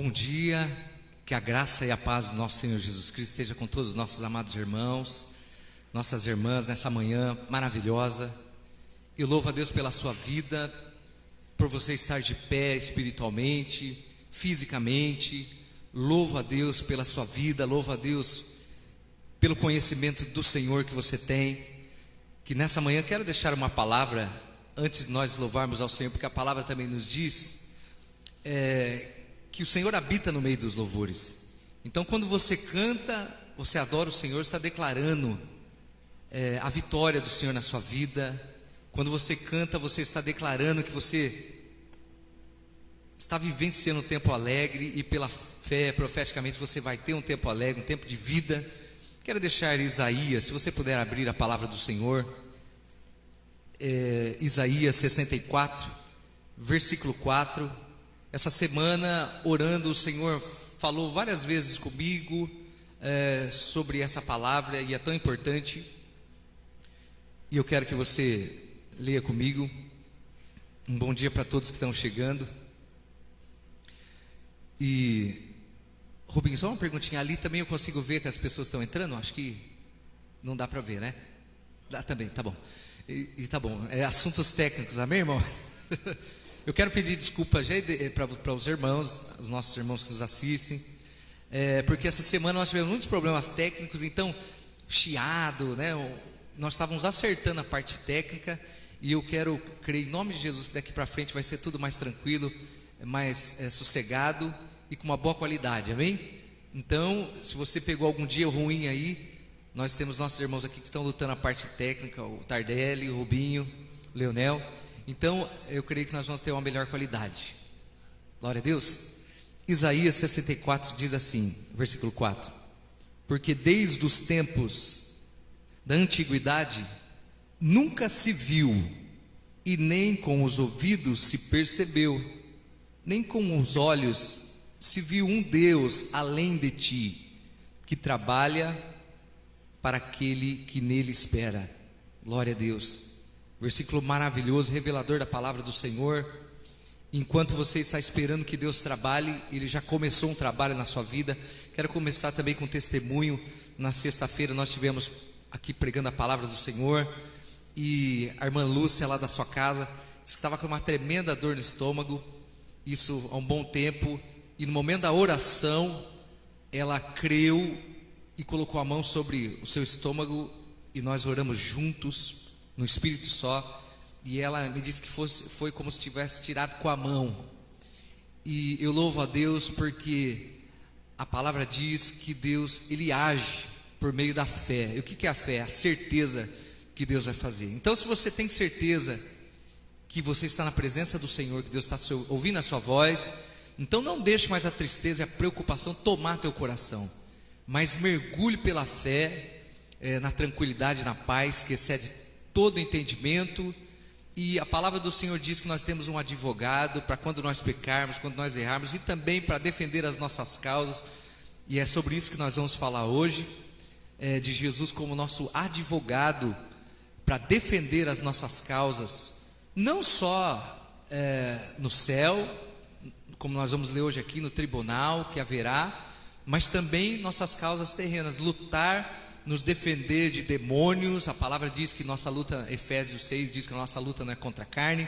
Bom dia, que a graça e a paz do nosso Senhor Jesus Cristo esteja com todos os nossos amados irmãos, nossas irmãs nessa manhã maravilhosa. Eu louvo a Deus pela sua vida, por você estar de pé espiritualmente, fisicamente. Louvo a Deus pela sua vida, louvo a Deus pelo conhecimento do Senhor que você tem. Que nessa manhã quero deixar uma palavra antes de nós louvarmos ao Senhor, porque a palavra também nos diz que o Senhor habita no meio dos louvores. Então quando você canta, você adora o Senhor, está declarando a vitória do Senhor na sua vida. Quando você canta, você está declarando que você está vivenciando um tempo alegre, e pela fé, profeticamente, você vai ter um tempo alegre, um tempo de vida. Quero deixar Isaías, se você puder abrir a palavra do Senhor, Isaías 64, versículo 4. Essa semana, orando, o Senhor falou várias vezes comigo sobre essa palavra, e é tão importante, e eu quero que você leia comigo. Um bom dia para todos que estão chegando. E Rubinho, só uma perguntinha, ali também eu consigo ver que as pessoas estão entrando? Acho que não dá para ver, né? Dá também, tá bom. E tá bom, assuntos técnicos, amém, irmão? Eu quero pedir desculpa para os irmãos, os nossos irmãos que nos assistem, porque essa semana nós tivemos muitos problemas técnicos, então, chiado, né? Nós estávamos acertando a parte técnica, e eu quero crer em nome de Jesus que daqui para frente vai ser tudo mais tranquilo, mais sossegado e com uma boa qualidade, amém? Então, se você pegou algum dia ruim aí, nós temos nossos irmãos aqui que estão lutando a parte técnica, o Tardelli, o Rubinho, o Leonel. Então, eu creio que nós vamos ter uma melhor qualidade. Glória a Deus. Isaías 64 diz assim, versículo 4: porque desde os tempos da antiguidade nunca se viu, e nem com os ouvidos se percebeu, nem com os olhos se viu um Deus além de ti, que trabalha para aquele que nele espera. Glória a Deus. Versículo maravilhoso, revelador da palavra do Senhor. Enquanto você está esperando que Deus trabalhe, Ele já começou um trabalho na sua vida. Quero começar também com um testemunho. Na sexta-feira nós estivemos aqui pregando a palavra do Senhor, e a irmã Lúcia, lá da sua casa, disse que estava com uma tremenda dor no estômago, isso há um bom tempo, e no momento da oração, ela creu e colocou a mão sobre o seu estômago, e nós oramos juntos, no Espírito só, e ela me disse que foi como se tivesse tirado com a mão. E eu louvo a Deus, porque a palavra diz que Deus, Ele age por meio da fé. E o que é a fé? A certeza que Deus vai fazer. Então, se você tem certeza que você está na presença do Senhor, que Deus está ouvindo a sua voz, então não deixe mais a tristeza e a preocupação tomar teu coração, mas mergulhe pela fé, na tranquilidade, na paz que excede todo entendimento. E a palavra do Senhor diz que nós temos um advogado para quando nós pecarmos, quando nós errarmos, e também para defender as nossas causas. E é sobre isso que nós vamos falar hoje, de Jesus como nosso advogado para defender as nossas causas, não só no céu, como nós vamos ler hoje aqui, no tribunal que haverá, mas também nossas causas terrenas, lutar, nos defender de demônios. A palavra diz que nossa luta, Efésios 6 diz que a nossa luta não é contra a carne,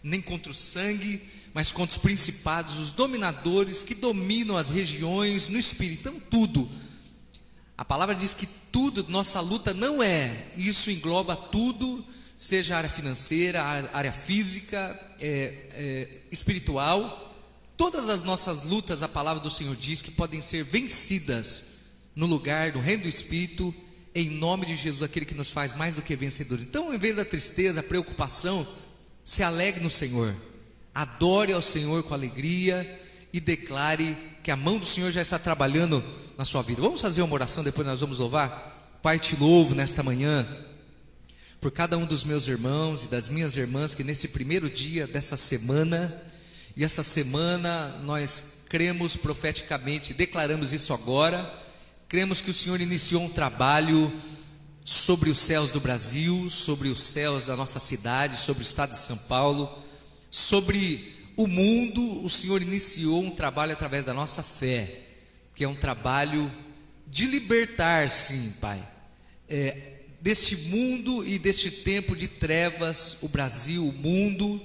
nem contra o sangue, mas contra os principados, os dominadores que dominam as regiões no espírito. Então tudo, a palavra diz que tudo, nossa luta não isso engloba tudo, seja a área financeira, a área física, espiritual. Todas as nossas lutas, a palavra do Senhor diz que podem ser vencidas no lugar do reino do Espírito, em nome de Jesus, aquele que nos faz mais do que vencedores. Então, em vez da tristeza, a preocupação, se alegre no Senhor, adore ao Senhor com alegria e declare que a mão do Senhor já está trabalhando na sua vida. Vamos fazer uma oração, depois nós vamos louvar. Pai, te louvo nesta manhã por cada um dos meus irmãos e das minhas irmãs, que nesse primeiro dia dessa semana, e essa semana nós cremos profeticamente, declaramos isso agora, cremos que o Senhor iniciou um trabalho sobre os céus do Brasil, sobre os céus da nossa cidade, sobre o estado de São Paulo, sobre o mundo, o Senhor iniciou um trabalho através da nossa fé, que é um trabalho de libertar, sim, Pai, deste mundo e deste tempo de trevas, o Brasil, o mundo.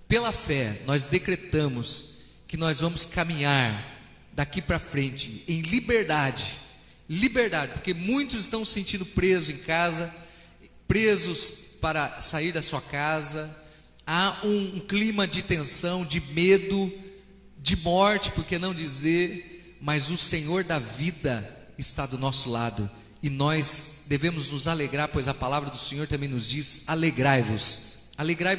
Pela fé, nós decretamos que nós vamos caminhar daqui para frente em liberdade, porque muitos estão se sentindo presos em casa, presos para sair da sua casa. Há um clima de tensão, de medo, de morte, por que não dizer, mas o Senhor da vida está do nosso lado, e nós devemos nos alegrar, pois a palavra do Senhor também nos diz: alegrai-vos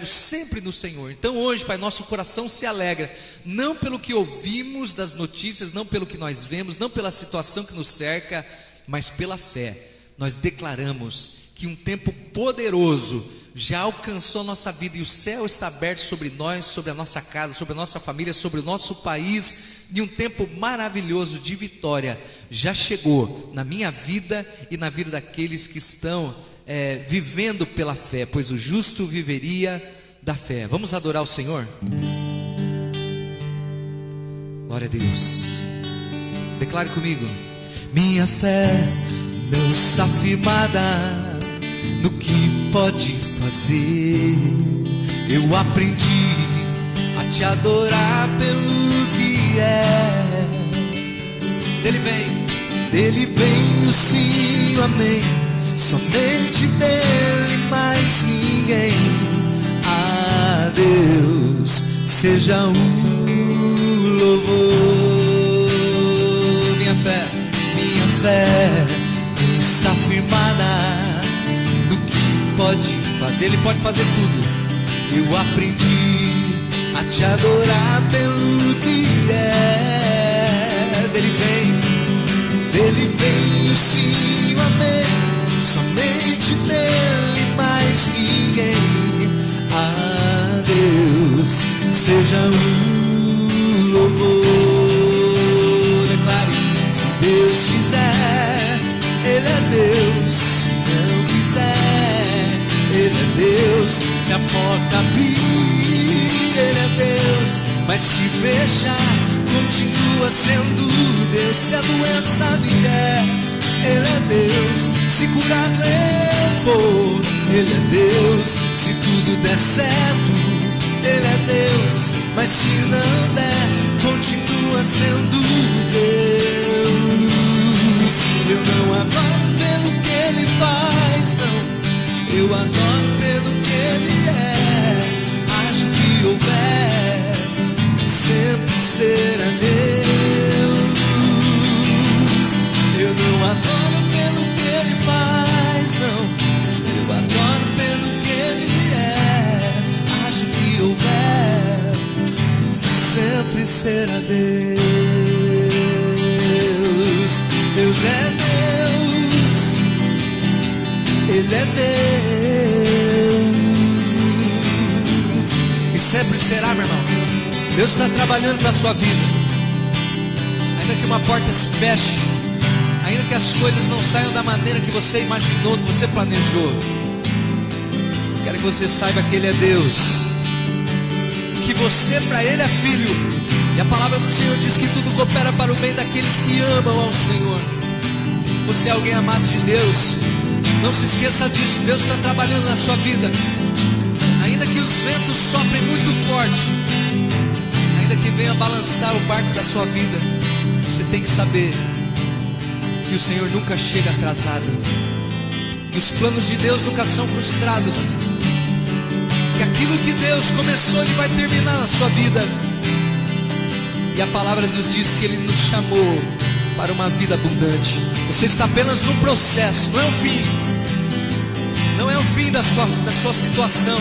sempre no Senhor. Então hoje, Pai, nosso coração se alegra, não pelo que ouvimos das notícias, não pelo que nós vemos, não pela situação que nos cerca, mas pela fé. Nós declaramos que um tempo poderoso já alcançou a nossa vida, e o céu está aberto sobre nós, sobre a nossa casa, sobre a nossa família, sobre o nosso país, e um tempo maravilhoso de vitória já chegou na minha vida e na vida daqueles que estão vivendo pela fé, pois o justo viveria da fé. Vamos adorar o Senhor? Glória a Deus. Declare comigo: minha fé não está firmada no que pode fazer. Eu aprendi a te adorar pelo que é. Dele vem o sim, o amém. Somente dele, mais ninguém. A Deus seja o louvor. Minha fé está firmada no que pode fazer. Ele pode fazer tudo. Eu aprendi a te adorar pelo que é. Dele vem o sim, o amém. Somente dele, mais ninguém. A Deus seja o louvor. Declare: se Deus quiser, Ele é Deus. Se não quiser, Ele é Deus. Se a porta abrir, Ele é Deus. Mas se fechar, continua sendo Deus. Se a doença vier, Ele é Deus. Se curado eu for, Ele é Deus. Se tudo der certo, Ele é Deus. Mas se não der, continua sendo Deus. Eu não adoro pelo que Ele faz, não. Eu adoro pelo que Ele é. Acho que houver, sempre será Deus. Eu não adoro pelo que Ele faz, não. Eu adoro pelo que Ele é. Acho que houver, sempre será Deus. Deus é Deus. Ele é Deus. E sempre será, meu irmão. Deus está trabalhando para a sua vida. Ainda que uma porta se feche, ainda que as coisas não saiam da maneira que você imaginou, que você planejou, quero que você saiba que Ele é Deus, que você para Ele é filho. E a palavra do Senhor diz que tudo coopera para o bem daqueles que amam ao Senhor. Você é alguém amado de Deus. Não se esqueça disso. Deus está trabalhando na sua vida. Ainda que os ventos soprem muito forte, ainda que venha balançar o barco da sua vida, você tem que saber que o Senhor nunca chega atrasado, que os planos de Deus nunca são frustrados, que aquilo que Deus começou, Ele vai terminar na sua vida. E a palavra nos diz que Ele nos chamou para uma vida abundante. Você está apenas no processo, não é o fim. Não é o fim da sua situação.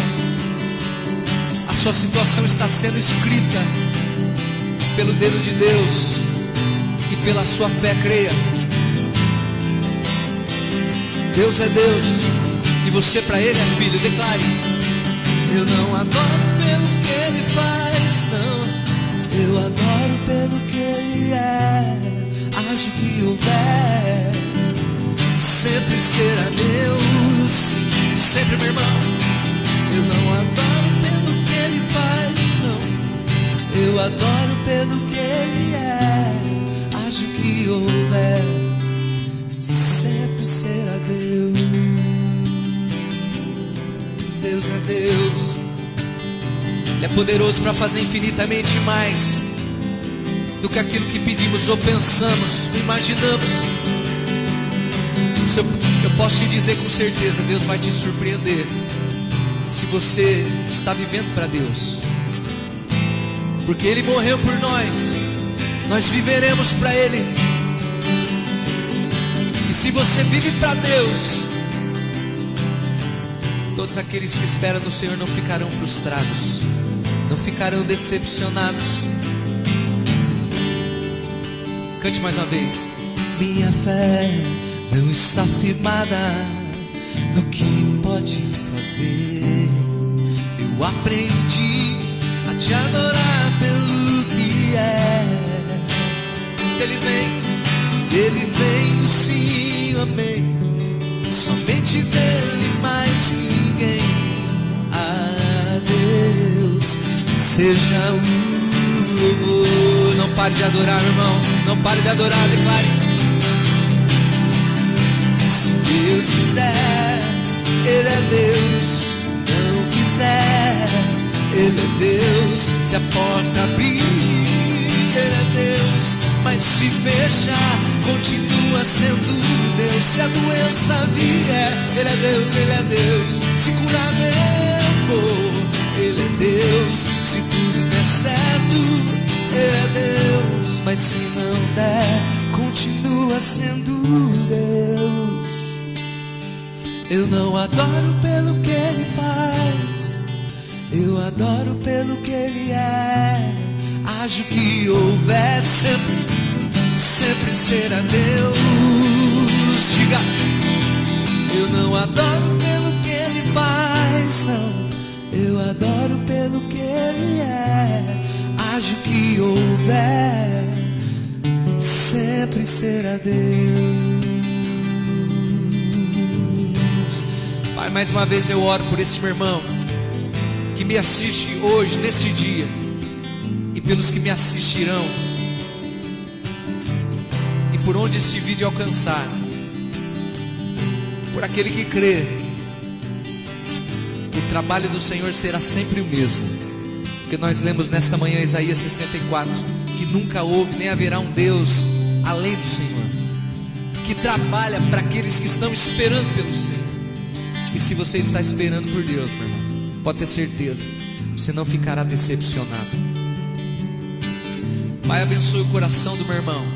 A sua situação está sendo escrita pelo dedo de Deus, e pela sua fé, creia. Deus é Deus, e você para Ele é filho. Declare: eu não adoro pelo que Ele faz, não. Eu adoro pelo que Ele é. Acho que houver, sempre será Deus. Sempre, meu irmão. Eu não adoro pelo que Ele faz, não. adoro pelo que Ele é. Haja o que houver, sempre será Deus. Deus é Deus. Ele é poderoso para fazer infinitamente mais do que aquilo que pedimos ou pensamos, ou imaginamos. Eu posso te dizer com certeza, Deus vai te surpreender se você está vivendo para Deus, porque Ele morreu por nós, nós viveremos para Ele. E se você vive para Deus, todos aqueles que esperam no Senhor não ficarão frustrados, não ficarão decepcionados. Cante mais uma vez. Minha fé não está firmada no que pode fazer. Eu aprendi a te adorar pelo que é. Ele vem, o sim, o amém. Somente dele, mais ninguém. A Deus seja o louvor. Não pare de adorar, irmão. Não pare de adorar, declare. Se Deus fizer, Ele é Deus. Não fizer, Ele é Deus. Se a porta abrir, Ele é Deus. Mas se fechar, continua sendo Deus. Se a doença vier, Ele é Deus, Ele é Deus. Se curar meu corpo, Ele é Deus. Se tudo der certo, Ele é Deus. Mas se não der, continua sendo Deus. Eu não adoro pelo que Ele faz, eu adoro pelo que Ele é. Haja o que houver, sempre será Deus. Diga, eu não adoro pelo que Ele faz, não. Eu adoro pelo que Ele é. Haja o que houver, sempre será Deus. Pai, mais uma vez eu oro por esse meu irmão que me assiste hoje, nesse dia, e pelos que me assistirão, e por onde esse vídeo alcançar, por aquele que crê, o trabalho do Senhor será sempre o mesmo. Porque nós lemos nesta manhã Isaías 64, que nunca houve nem haverá um Deus além do Senhor, que trabalha para aqueles que estão esperando pelo Senhor. E se você está esperando por Deus, meu irmão, pode ter certeza, você não ficará decepcionado. Pai, abençoe o coração do meu irmão,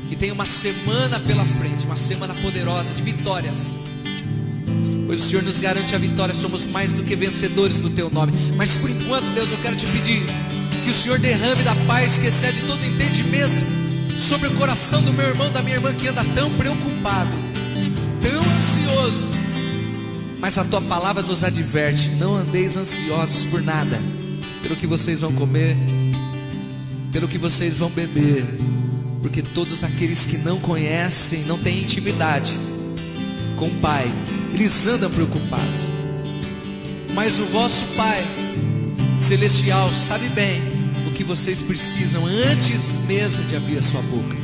que tem uma semana pela frente, uma semana poderosa de vitórias, pois o Senhor nos garante a vitória. Somos mais do que vencedores no Teu nome. Mas por enquanto, Deus, eu quero te pedir que o Senhor derrame da paz que excede todo entendimento sobre o coração do meu irmão, da minha irmã, que anda tão preocupado, tão ansioso. Mas a Tua palavra nos adverte: não andeis ansiosos por nada, pelo que vocês vão comer, pelo que vocês vão beber, porque todos aqueles que não conhecem, não têm intimidade com o Pai, eles andam preocupados. Mas o vosso Pai Celestial sabe bem o que vocês precisam antes mesmo de abrir a sua boca.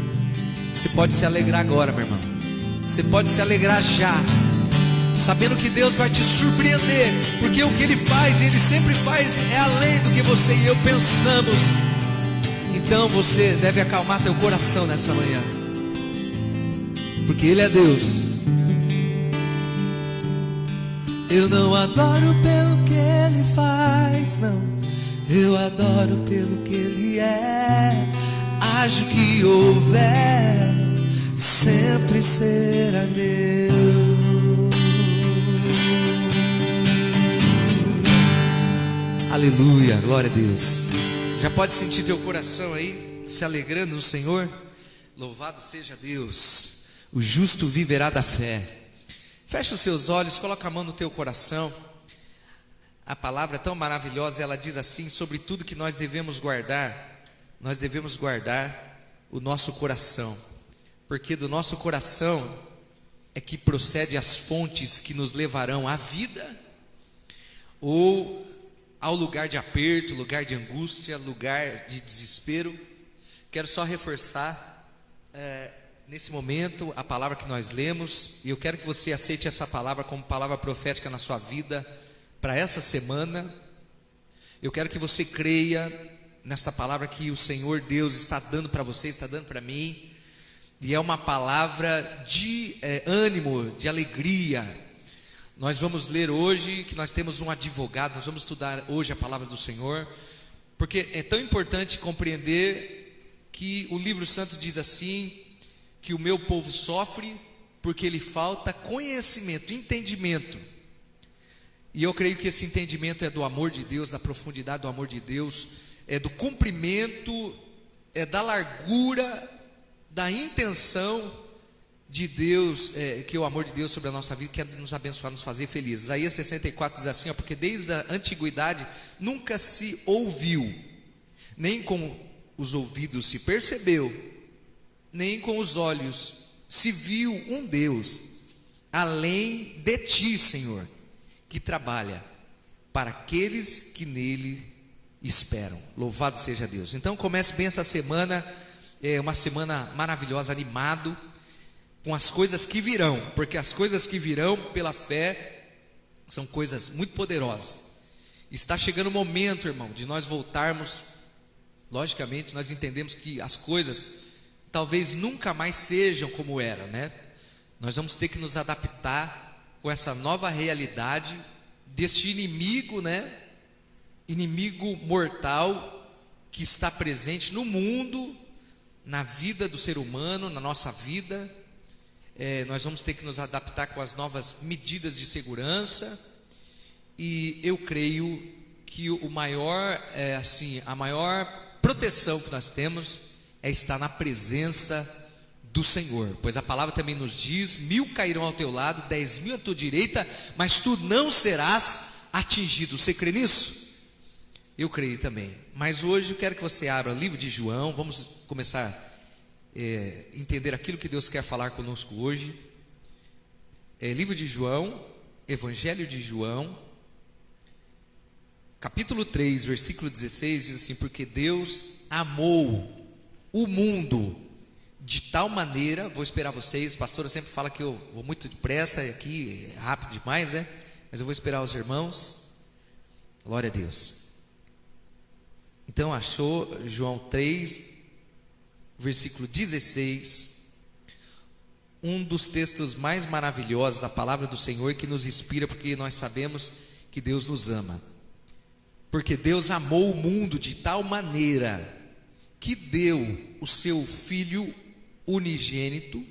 Você pode se alegrar agora, meu irmão. Você pode se alegrar já, sabendo que Deus vai te surpreender, porque o que Ele faz, Ele sempre faz, é além do que você e eu pensamos. Então você deve acalmar teu coração nessa manhã, porque Ele é Deus. Eu não adoro pelo que Ele faz, não. Eu adoro pelo que Ele é. Haja o que houver, sempre será Deus. Aleluia, glória a Deus. Já pode sentir teu coração aí se alegrando no Senhor? Louvado seja Deus. O justo viverá da fé. Fecha os seus olhos, coloca a mão no teu coração. A palavra é tão maravilhosa, ela diz assim: sobre tudo que nós devemos guardar o nosso coração, porque do nosso coração é que procede as fontes que nos levarão à vida ou ao lugar de aperto, lugar de angústia, lugar de desespero. Quero só reforçar nesse momento a palavra que nós lemos, e eu quero que você aceite essa palavra como palavra profética na sua vida para essa semana. Eu quero que você creia nesta palavra que o Senhor Deus está dando para você, está dando para mim, e é uma palavra de ânimo, de alegria. Nós vamos ler hoje que nós temos um advogado, nós vamos estudar hoje a palavra do Senhor, porque é tão importante compreender que o livro santo diz assim, que o meu povo sofre porque lhe falta conhecimento, entendimento. E eu creio que esse entendimento é do amor de Deus, da profundidade do amor de Deus, é do cumprimento, é da largura, da intenção de Deus, que é o amor de Deus sobre a nossa vida, que é nos abençoar, nos fazer felizes. Isaías 64 diz assim, porque desde a antiguidade nunca se ouviu, nem com os ouvidos se percebeu, nem com os olhos se viu um Deus, além de ti, Senhor, que trabalha para aqueles que nele esperam. Louvado seja Deus. Então comece bem essa semana, uma semana maravilhosa, animado, com as coisas que virão, porque as coisas que virão pela fé são coisas muito poderosas. Está chegando o momento, irmão, de nós voltarmos. Logicamente nós entendemos que as coisas talvez nunca mais sejam como eram, né? Nós vamos ter que nos adaptar com essa nova realidade deste inimigo, né? Inimigo mortal que está presente no mundo, na vida do ser humano, na nossa vida. Nós vamos ter que nos adaptar com as novas medidas de segurança, e eu creio que a maior proteção que nós temos é estar na presença do Senhor, pois a palavra também nos diz: 1000 cairão ao teu lado, 10.000 à tua direita, mas tu não serás atingido. Você crê nisso? Eu creio também. Mas hoje eu quero que você abra o livro de João. Vamos começar entender aquilo que Deus quer falar conosco hoje. Livro de João, Evangelho de João, capítulo 3, versículo 16, diz assim: porque Deus amou o mundo de tal maneira. Vou esperar vocês, a pastora sempre fala que eu vou muito depressa, aqui é rápido demais, né? Mas eu vou esperar os irmãos. Glória a Deus. Então achou João 3, versículo 16, um dos textos mais maravilhosos da palavra do Senhor, que nos inspira, porque nós sabemos que Deus nos ama. Porque Deus amou o mundo de tal maneira que deu o seu Filho unigênito,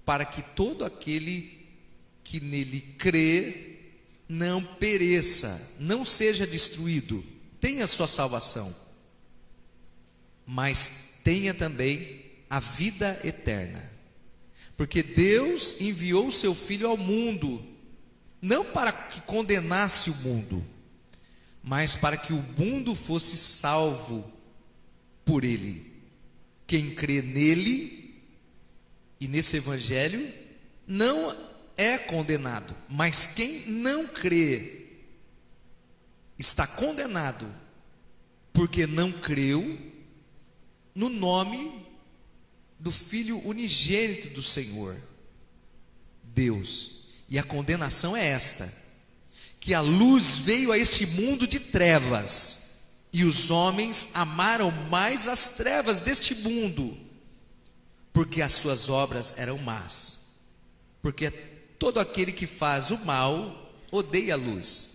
para que todo aquele que nele crê não pereça, não seja destruído, tenha sua salvação, mas tenha também a vida eterna. Porque Deus enviou o seu Filho ao mundo, não para que condenasse o mundo, mas para que o mundo fosse salvo por ele. Quem crê nele e nesse evangelho não é condenado, mas quem não crê está condenado, porque não creu no nome do Filho unigênito do Senhor Deus. E a condenação é esta: que a luz veio a este mundo de trevas, e os homens amaram mais as trevas deste mundo, porque as suas obras eram más. Porque todo aquele que faz o mal odeia a luz,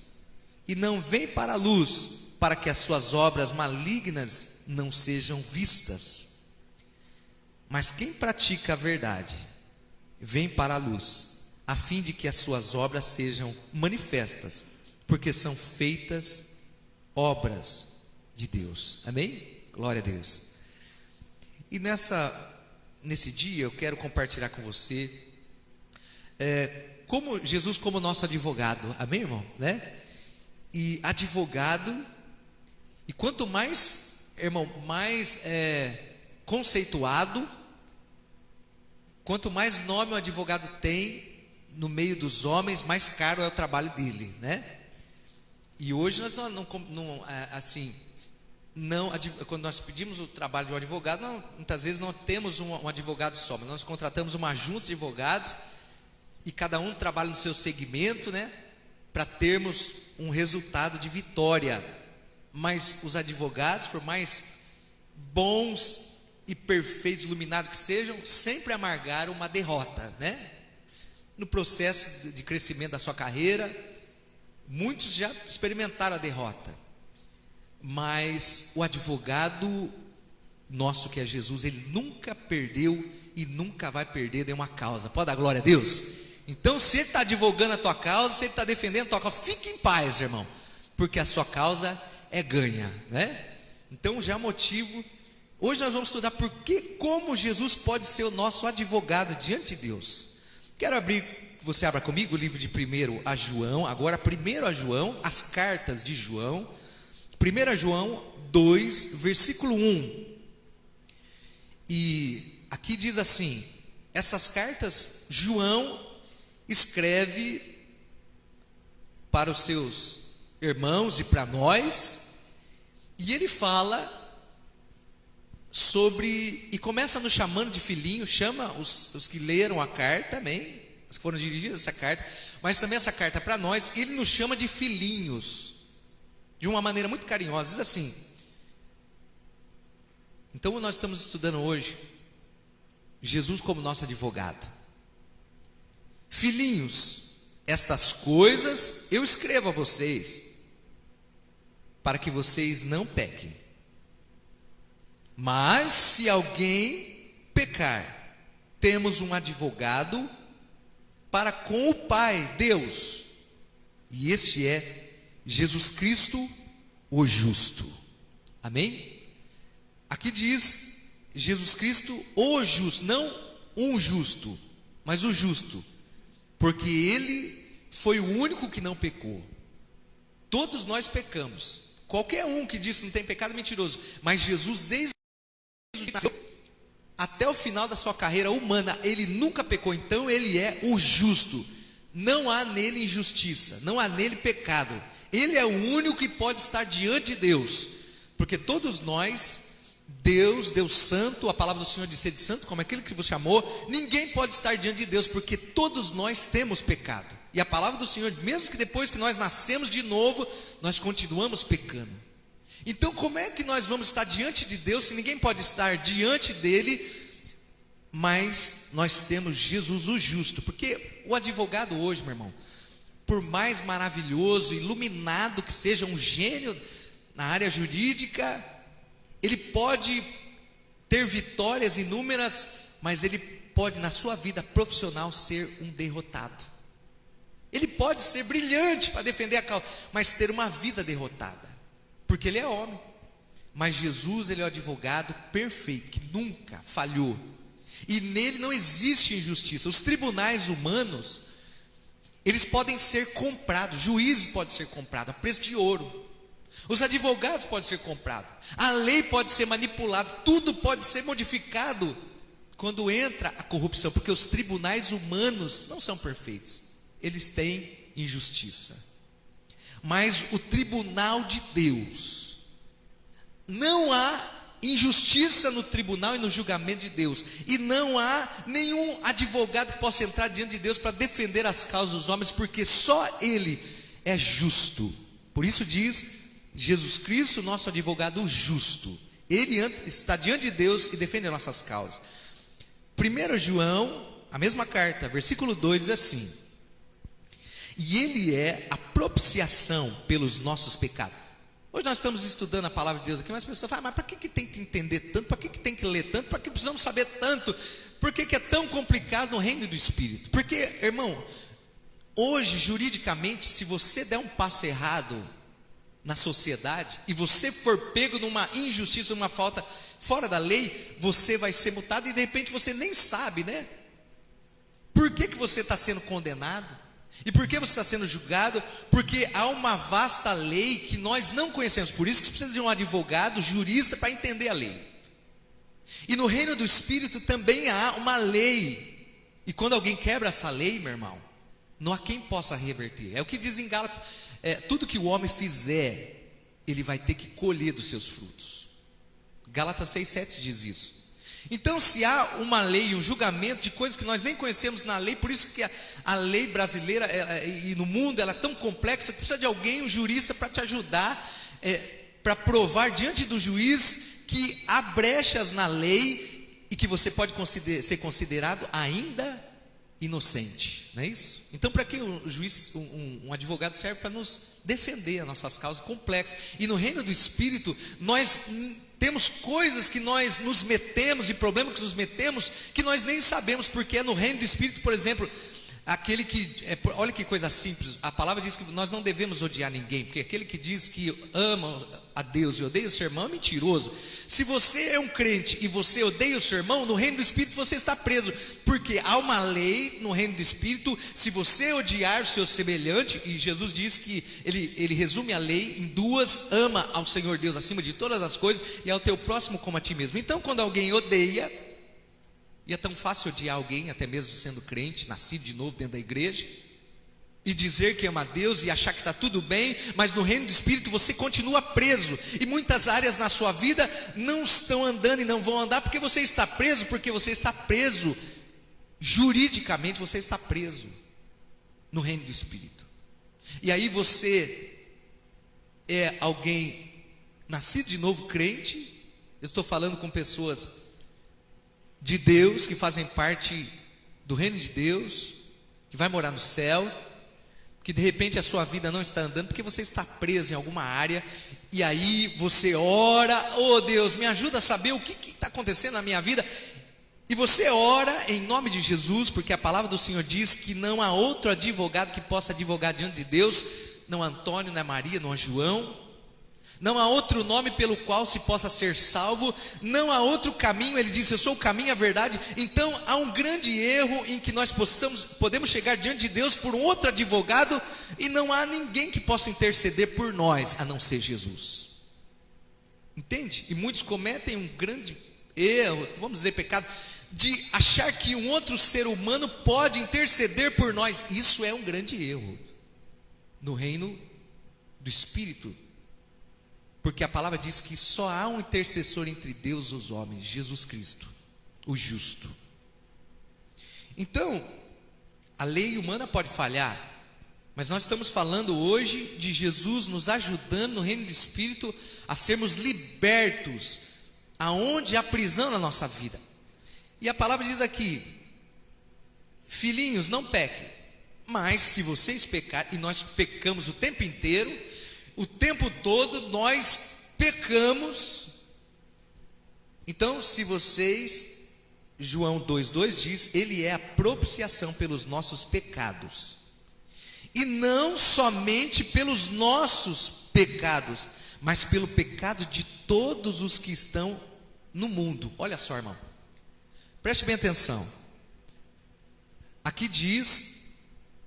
e não vem para a luz, para que as suas obras malignas não sejam vistas. Mas quem pratica a verdade vem para a luz, a fim de que as suas obras sejam manifestas, porque são feitas obras de Deus. Amém? Glória a Deus. E nesse dia eu quero compartilhar com você como Jesus como nosso advogado. Amém, irmão? Né? E advogado, e quanto mais, irmão, mais conceituado, quanto mais nome o advogado tem no meio dos homens, mais caro é o trabalho dele, né? E hoje nós assim, quando nós pedimos o trabalho de um advogado, muitas vezes não temos um advogado só, mas nós contratamos uma junta de advogados e cada um trabalha no seu segmento, né, para termos um resultado de vitória. Mas os advogados, por mais bons e perfeitos, iluminados que sejam, sempre amargaram uma derrota, né? No processo de crescimento da sua carreira, muitos já experimentaram a derrota. Mas o advogado nosso, que é Jesus, ele nunca perdeu e nunca vai perder nenhuma causa. Pode dar glória a Deus? Então, se ele está advogando a tua causa, se ele está defendendo a tua causa, fique em paz, irmão, porque a sua causa é ganha, né? Então, já motivo. Hoje nós vamos estudar como Jesus pode ser o nosso advogado diante de Deus. Quero abrir, você abra comigo o livro de 1 a João, agora 1 a João, as cartas de João. 1 João 2, versículo 1. E aqui diz assim: essas cartas João escreve para os seus irmãos e para nós, e ele fala sobre, e começa nos chamando de filhinho, chama os que leram a carta, amém? Os que foram dirigidos essa carta, mas também essa carta para nós, ele nos chama de filhinhos, de uma maneira muito carinhosa. Diz assim: então nós estamos estudando hoje Jesus como nosso advogado. Filhinhos, estas coisas eu escrevo a vocês, para que vocês não pequem. Mas se alguém pecar, temos um advogado para com o Pai, Deus, e este é Jesus Cristo, o justo. Amém? Aqui diz Jesus Cristo, o justo, não um justo, mas o justo, porque ele foi o único que não pecou. Todos nós pecamos. Qualquer um que diz que não tem pecado é mentiroso. Mas Jesus, desde até o final da sua carreira humana, ele nunca pecou. Então ele é o justo. Não há nele injustiça, não há nele pecado. Ele é o único que pode estar diante de Deus, porque todos nós, Deus santo, a palavra do Senhor diz: sede santo como aquele que vos chamou. Ninguém pode estar diante de Deus, porque todos nós temos pecado. E a palavra do Senhor, mesmo que depois que nós nascemos de novo, nós continuamos pecando. Então como é que nós vamos estar diante de Deus, se ninguém pode estar diante dele? Mas nós temos Jesus o justo, porque o advogado hoje, meu irmão, por mais maravilhoso, iluminado que seja, um gênio na área jurídica, ele pode ter vitórias inúmeras, mas ele pode na sua vida profissional ser um derrotado. Ele pode ser brilhante para defender a causa, mas ter uma vida derrotada, porque ele é homem. Mas Jesus, ele é o advogado perfeito, que nunca falhou, e nele não existe injustiça. Os tribunais humanos, eles podem ser comprados, juízes podem ser comprados a preço de ouro, os advogados podem ser comprados, a lei pode ser manipulada, tudo pode ser modificado quando entra a corrupção, porque os tribunais humanos não são perfeitos, eles têm injustiça. Mas o tribunal de Deus, não há injustiça no tribunal e no julgamento de Deus, e não há nenhum advogado que possa entrar diante de Deus para defender as causas dos homens, porque só ele é justo. Por isso diz Jesus Cristo, nosso advogado justo, ele está diante de Deus e defende as nossas causas. 1 João, a mesma carta, versículo 2 diz assim: e ele é a propiciação pelos nossos pecados. Hoje nós estamos estudando a palavra de Deus aqui, mas as pessoas falam: mas para que tem que entender tanto? Para que tem que ler tanto? Para que precisamos saber tanto? Por que é tão complicado no reino do Espírito? Porque, irmão, hoje, juridicamente, se você der um passo errado na sociedade, e você for pego numa injustiça, numa falta fora da lei, você vai ser multado, e de repente você nem sabe, né? Por que você está sendo condenado? E por que você está sendo julgado? Porque há uma vasta lei que nós não conhecemos. Por isso que precisa de um advogado, jurista, para entender a lei. E no reino do Espírito também há uma lei. E quando alguém quebra essa lei, meu irmão, Não há quem possa reverter. É o que diz em Gálatas: tudo que o homem fizer, ele vai ter que colher dos seus frutos. Gálatas 6,7 diz isso. Então, se há uma lei, um julgamento de coisas que nós nem conhecemos na lei, por isso que a lei brasileira e no mundo ela é tão complexa que precisa de alguém, um jurista, para te ajudar, para provar diante do juiz que há brechas na lei e que você pode ser considerado ainda inocente, não é isso? Então, para que um juiz, um advogado serve? Para nos defender as nossas causas complexas. E no reino do Espírito, nós temos coisas que nós nos metemos, e problemas que nos metemos, que nós nem sabemos, porque é no reino do Espírito, por exemplo, aquele que, olha que coisa simples, a palavra diz que nós não devemos odiar ninguém, porque aquele que diz que ama a Deus e odeia o seu irmão é mentiroso. Se você é um crente e você odeia o seu irmão, no reino do Espírito você está preso, porque há uma lei no reino do Espírito. Se você odiar o seu semelhante, e Jesus diz que ele resume a lei em duas: ama ao Senhor Deus acima de todas as coisas e ao teu próximo como a ti mesmo. Então, quando alguém odeia, e é tão fácil odiar alguém, até mesmo sendo crente, nascido de novo dentro da igreja, e dizer que ama a Deus e achar que está tudo bem, mas no reino do Espírito você continua preso, e muitas áreas na sua vida não estão andando e não vão andar, porque você está preso, juridicamente você está preso no reino do Espírito. E aí você é alguém nascido de novo, crente. Eu estou falando com pessoas de Deus, que fazem parte do reino de Deus, que vai morar no céu, que de repente a sua vida não está andando, porque você está preso em alguma área, e aí você ora: oh Deus, me ajuda a saber o que está acontecendo na minha vida, e você ora em nome de Jesus, porque a palavra do Senhor diz que não há outro advogado que possa advogar diante de Deus, não há Antônio, não é Maria, não há João, não há outro nome pelo qual se possa ser salvo, não há outro caminho. Ele disse: eu sou o caminho e a verdade. Então há um grande erro em que nós podemos chegar diante de Deus por um outro advogado, e não há ninguém que possa interceder por nós, a não ser Jesus. Entende? E muitos cometem um grande erro, vamos dizer pecado, de achar que um outro ser humano pode interceder por nós. Isso é um grande erro no reino do Espírito, porque a palavra diz que só há um intercessor entre Deus e os homens: Jesus Cristo, o justo. Então, a lei humana pode falhar, mas nós estamos falando hoje de Jesus nos ajudando no reino do Espírito a sermos libertos aonde há prisão na nossa vida. E a palavra diz aqui: filhinhos, não pequem, mas se vocês pecarem, e nós pecamos o tempo inteiro, o tempo todo nós pecamos. Então, se vocês, João 2,2 diz: ele é a propiciação pelos nossos pecados, e não somente pelos nossos pecados, mas pelo pecado de todos os que estão no mundo. Olha só, irmão, preste bem atenção. Aqui diz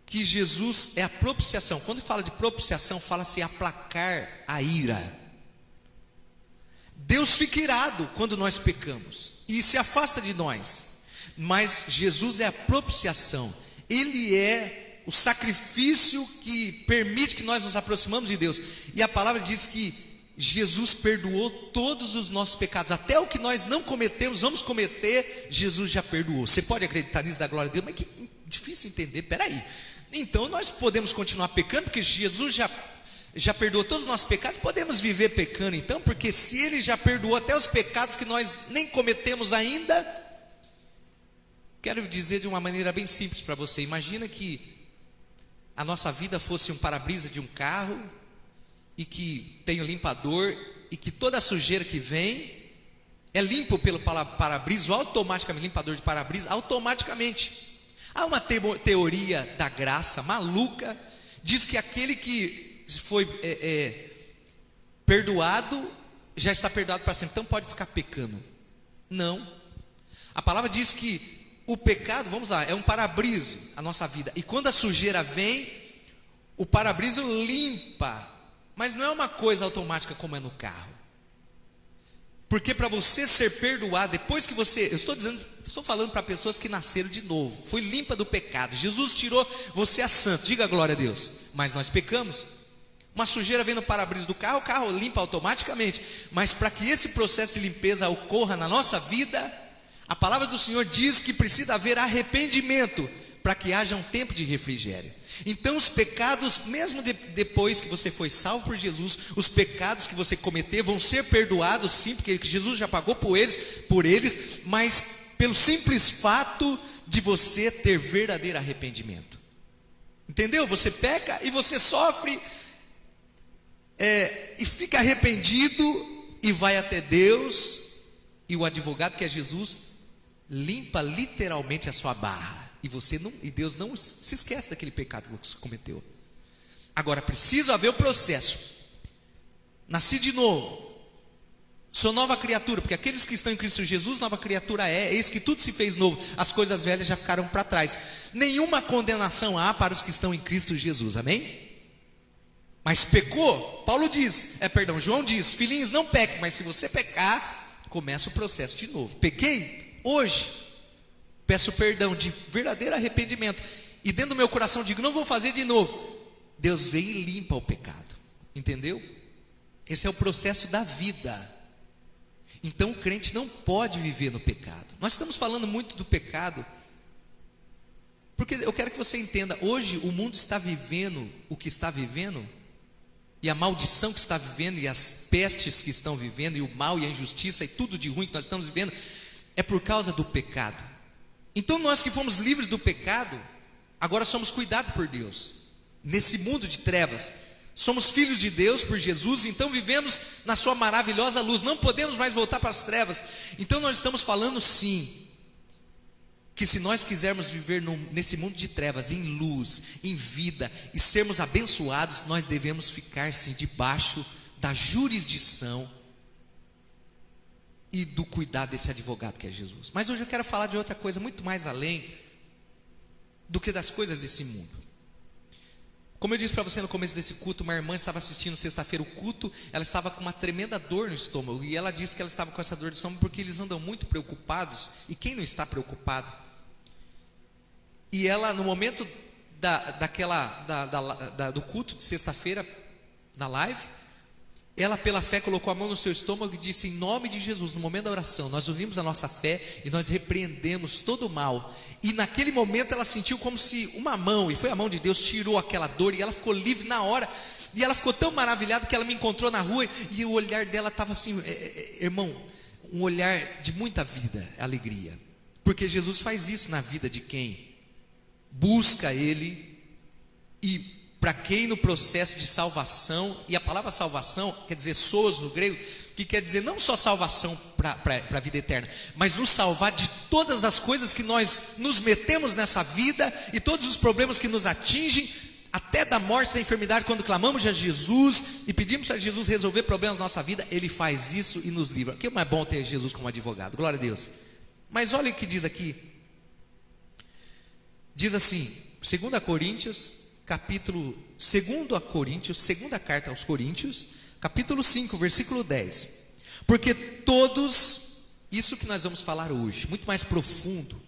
que Jesus é a propiciação. Quando fala de propiciação, fala-se aplacar a ira. Deus fica irado quando nós pecamos e se afasta de nós, mas Jesus é a propiciação. Ele é o sacrifício que permite que nós nos aproximamos de Deus. E a palavra diz que Jesus perdoou todos os nossos pecados, até o que nós não cometemos, vamos cometer, Jesus já perdoou. Você pode acreditar nisso, da glória a Deus? Mas que difícil entender. Peraí, então nós podemos continuar pecando, porque Jesus já perdoou todos os nossos pecados? Podemos viver pecando então? Porque se Ele já perdoou até os pecados que nós nem cometemos ainda. Quero dizer de uma maneira bem simples para você: imagina que a nossa vida fosse um para-brisa de um carro, e que tem o limpador, e que toda a sujeira que vem é limpo pelo para-brisa, automaticamente, limpador de para-brisa, automaticamente. Há uma teoria da graça maluca, diz que aquele que foi perdoado, já está perdoado para sempre, então pode ficar pecando. Não, a palavra diz que o pecado, vamos lá, é um para-brisa, a nossa vida, e quando a sujeira vem, o para-brisa limpa, mas não é uma coisa automática como é no carro. Porque para você ser perdoado, depois que você, eu estou dizendo, estou falando para pessoas que nasceram de novo, foi limpa do pecado. Jesus tirou, você é santo, diga glória a Deus. Mas nós pecamos. Uma sujeira vem no para-brisa do carro, o carro limpa automaticamente. Mas para que esse processo de limpeza ocorra na nossa vida, a palavra do Senhor diz que precisa haver arrependimento, para que haja um tempo de refrigério. Então os pecados, mesmo depois que você foi salvo por Jesus, os pecados que você cometer vão ser perdoados, sim, porque Jesus já pagou por eles, mas pelo simples fato de você ter verdadeiro arrependimento. Entendeu? Você peca e você sofre, e fica arrependido, e vai até Deus, e o advogado, que é Jesus, limpa literalmente a sua barra. E Deus não se esquece daquele pecado que você cometeu. Agora, precisa haver o processo. Nasci de novo, sou nova criatura, porque aqueles que estão em Cristo Jesus, nova criatura eis que tudo se fez novo, as coisas velhas já ficaram para trás. Nenhuma condenação há para os que estão em Cristo Jesus, amém? Mas pecou, João diz, filhinhos, não peque, mas se você pecar, começa o processo de novo. Pequei hoje, peço perdão de verdadeiro arrependimento, e dentro do meu coração digo, não vou fazer de novo. Deus vem e limpa o pecado, entendeu? Esse é o processo da vida. Então o crente não pode viver no pecado. Nós estamos falando muito do pecado, porque eu quero que você entenda, hoje o mundo está vivendo o que está vivendo, e a maldição que está vivendo, e as pestes que estão vivendo, e o mal e a injustiça, e tudo de ruim que nós estamos vivendo, é por causa do pecado. Então nós que fomos livres do pecado, agora somos cuidados por Deus, nesse mundo de trevas, somos filhos de Deus por Jesus, então vivemos na sua maravilhosa luz, não podemos mais voltar para as trevas. Então nós estamos falando sim, que se nós quisermos viver nesse mundo de trevas, em luz, em vida, e sermos abençoados, nós devemos ficar sim debaixo da jurisdição e do cuidado desse advogado que é Jesus. Mas hoje eu quero falar de outra coisa muito mais além do que das coisas desse mundo. Como eu disse para você no começo desse culto, uma irmã estava assistindo sexta-feira o culto, ela estava com uma tremenda dor no estômago, e ela disse que ela estava com essa dor no estômago porque eles andam muito preocupados, e quem não está preocupado? E ela, no momento do culto de sexta-feira, na live, ela pela fé colocou a mão no seu estômago e disse, em nome de Jesus, no momento da oração, nós unimos a nossa fé e nós repreendemos todo o mal. E naquele momento ela sentiu como se uma mão, e foi a mão de Deus, tirou aquela dor, e ela ficou livre na hora. E ela ficou tão maravilhada que ela me encontrou na rua, e o olhar dela estava assim, irmão, um olhar de muita vida, alegria. Porque Jesus faz isso na vida de quem busca Ele, e para quem no processo de salvação, e a palavra salvação quer dizer soos no grego, que quer dizer não só salvação para a vida eterna, mas nos salvar de todas as coisas que nós nos metemos nessa vida, e todos os problemas que nos atingem, até da morte, da enfermidade. Quando clamamos a Jesus e pedimos a Jesus resolver problemas na nossa vida, Ele faz isso e nos livra. Que é mais bom ter Jesus como advogado, glória a Deus. Mas olha o que diz aqui, diz assim, 2 Coríntios, segunda carta aos Coríntios, capítulo 5, versículo 10. Porque todos, isso que nós vamos falar hoje, muito mais profundo.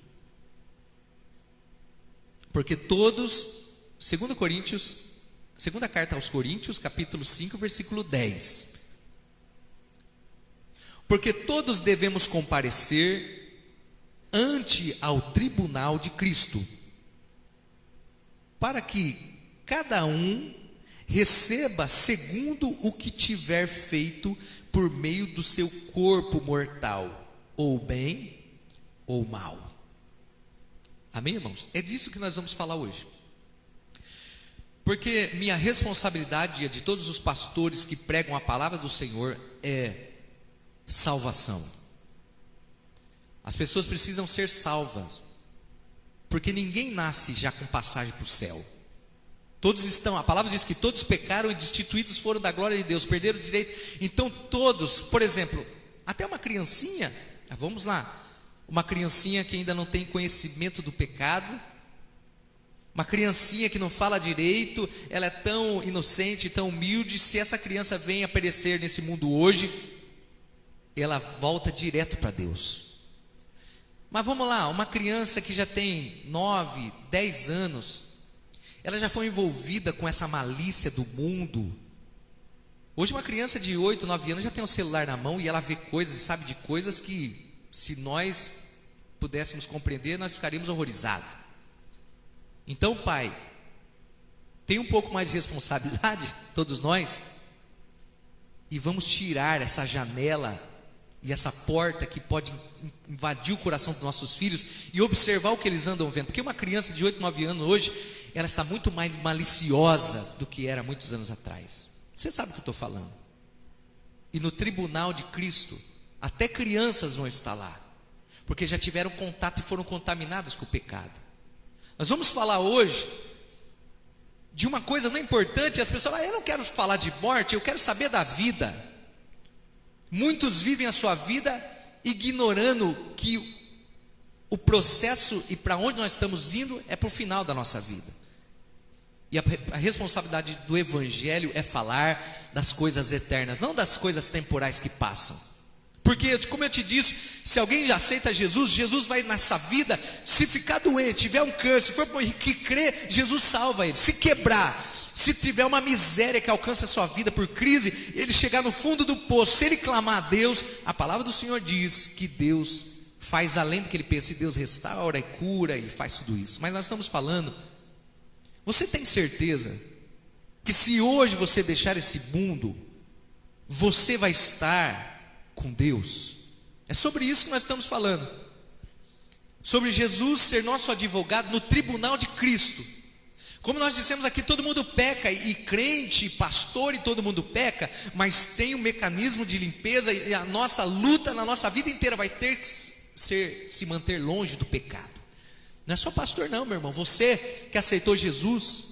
Porque todos, segunda carta aos Coríntios, capítulo 5, versículo 10. Porque todos devemos comparecer ante ao tribunal de Cristo, para que cada um receba segundo o que tiver feito por meio do seu corpo mortal, ou bem ou mal. Amém, irmãos? É disso que nós vamos falar hoje. Porque minha responsabilidade e a de todos os pastores que pregam a palavra do Senhor é salvação. As pessoas precisam ser salvas, porque ninguém nasce já com passagem para o céu. Todos estão, a palavra diz que todos pecaram e destituídos foram da glória de Deus, perderam o direito. Então todos, por exemplo, até uma criancinha, vamos lá, uma criancinha que ainda não tem conhecimento do pecado, uma criancinha que não fala direito, ela é tão inocente, tão humilde. Se essa criança vem a perecer nesse mundo hoje, ela volta direto para Deus. Mas vamos lá, uma criança que já tem 9, 10 anos, ela já foi envolvida com essa malícia do mundo. Hoje uma criança de 8, 9 anos já tem um celular na mão e ela vê coisas e sabe de coisas que, se nós pudéssemos compreender, nós ficaríamos horrorizados. Então, pai, tem um pouco mais de responsabilidade, todos nós, e vamos tirar essa janela e essa porta que pode invadir o coração dos nossos filhos e observar o que eles andam vendo. Porque uma criança de 8, 9 anos hoje, ela está muito mais maliciosa do que era muitos anos atrás. Você sabe o que eu estou falando. E no tribunal de Cristo, até crianças vão estar lá, porque já tiveram contato e foram contaminadas com o pecado. Nós vamos falar hoje de uma coisa não importante. As pessoas falam, eu não quero falar de morte, eu quero saber da vida. Muitos vivem a sua vida ignorando que o processo e para onde nós estamos indo é para o final da nossa vida. E a responsabilidade do Evangelho é falar das coisas eternas, não das coisas temporais que passam. Porque, como eu te disse, se alguém já aceita Jesus, Jesus vai nessa vida, se ficar doente, tiver um câncer, se for que crer, Jesus salva ele. Se quebrar, se tiver uma miséria que alcança a sua vida por crise, ele chegar no fundo do poço, se ele clamar a Deus, a palavra do Senhor diz que Deus faz além do que ele pensa, e Deus restaura e cura e faz tudo isso. Mas nós estamos falando, você tem certeza que se hoje você deixar esse mundo, você vai estar com Deus? É sobre isso que nós estamos falando, sobre Jesus ser nosso advogado no tribunal de Cristo. Como nós dissemos aqui, todo mundo peca, e crente, pastor, e todo mundo peca, mas tem um mecanismo de limpeza, e a nossa luta na nossa vida inteira vai ter que se manter longe do pecado. Não é só pastor não, meu irmão. Você que aceitou Jesus,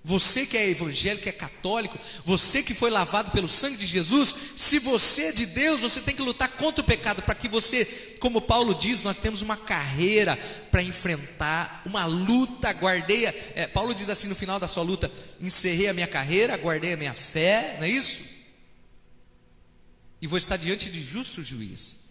você que é evangélico, que é católico, você que foi lavado pelo sangue de Jesus, se você é de Deus, você tem que lutar contra o pecado, para que você, como Paulo diz, nós temos uma carreira para enfrentar, uma luta, Paulo diz assim no final da sua luta, encerrei a minha carreira, guardei a minha fé, não é isso? E vou estar diante de justo juiz.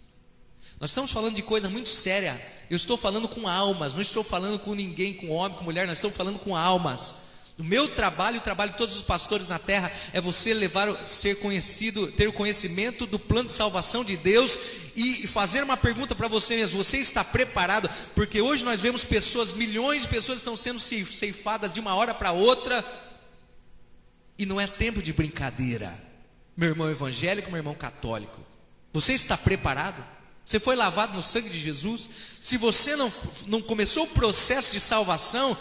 Nós estamos falando de coisa muito séria. Eu estou falando com almas, não estou falando com ninguém, com homem, com mulher, nós estamos falando com almas. O meu trabalho, o trabalho de todos os pastores na terra, é você ser conhecido, ter o conhecimento do plano de salvação de Deus, e fazer uma pergunta para você mesmo: você está preparado? Porque hoje nós vemos pessoas, milhões de pessoas estão sendo ceifadas de uma hora para outra, e não é tempo de brincadeira. Meu irmão evangélico, meu irmão católico, você está preparado? Você foi lavado no sangue de Jesus? Se você não começou o processo de salvação,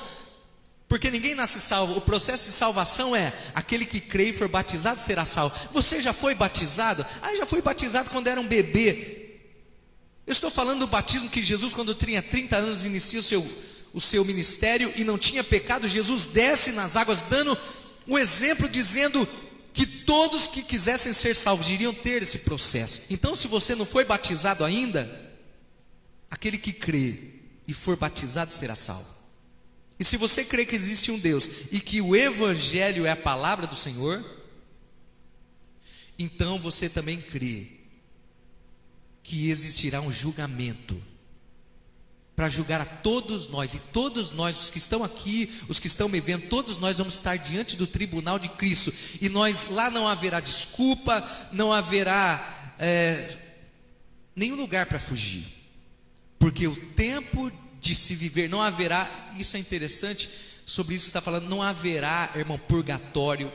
porque ninguém nasce salvo, o processo de salvação é: aquele que crê e for batizado será salvo. Você já foi batizado? Já fui batizado quando era um bebê. Eu estou falando do batismo que Jesus, quando tinha 30 anos, inicia o seu ministério e não tinha pecado. Jesus desce nas águas dando um exemplo, dizendo que todos que quisessem ser salvos iriam ter esse processo. Então, se você não foi batizado ainda, aquele que crê e for batizado será salvo. E se você crê que existe um Deus e que o Evangelho é a palavra do Senhor, então você também crê que existirá um julgamento para julgar a todos nós. E todos nós, os que estão aqui, os que estão me vendo, todos nós vamos estar diante do tribunal de Cristo. E lá não haverá desculpa, não haverá nenhum lugar para fugir, porque o tempo de se viver, não haverá, isso é interessante, sobre isso que está falando, não haverá, irmão, purgatório,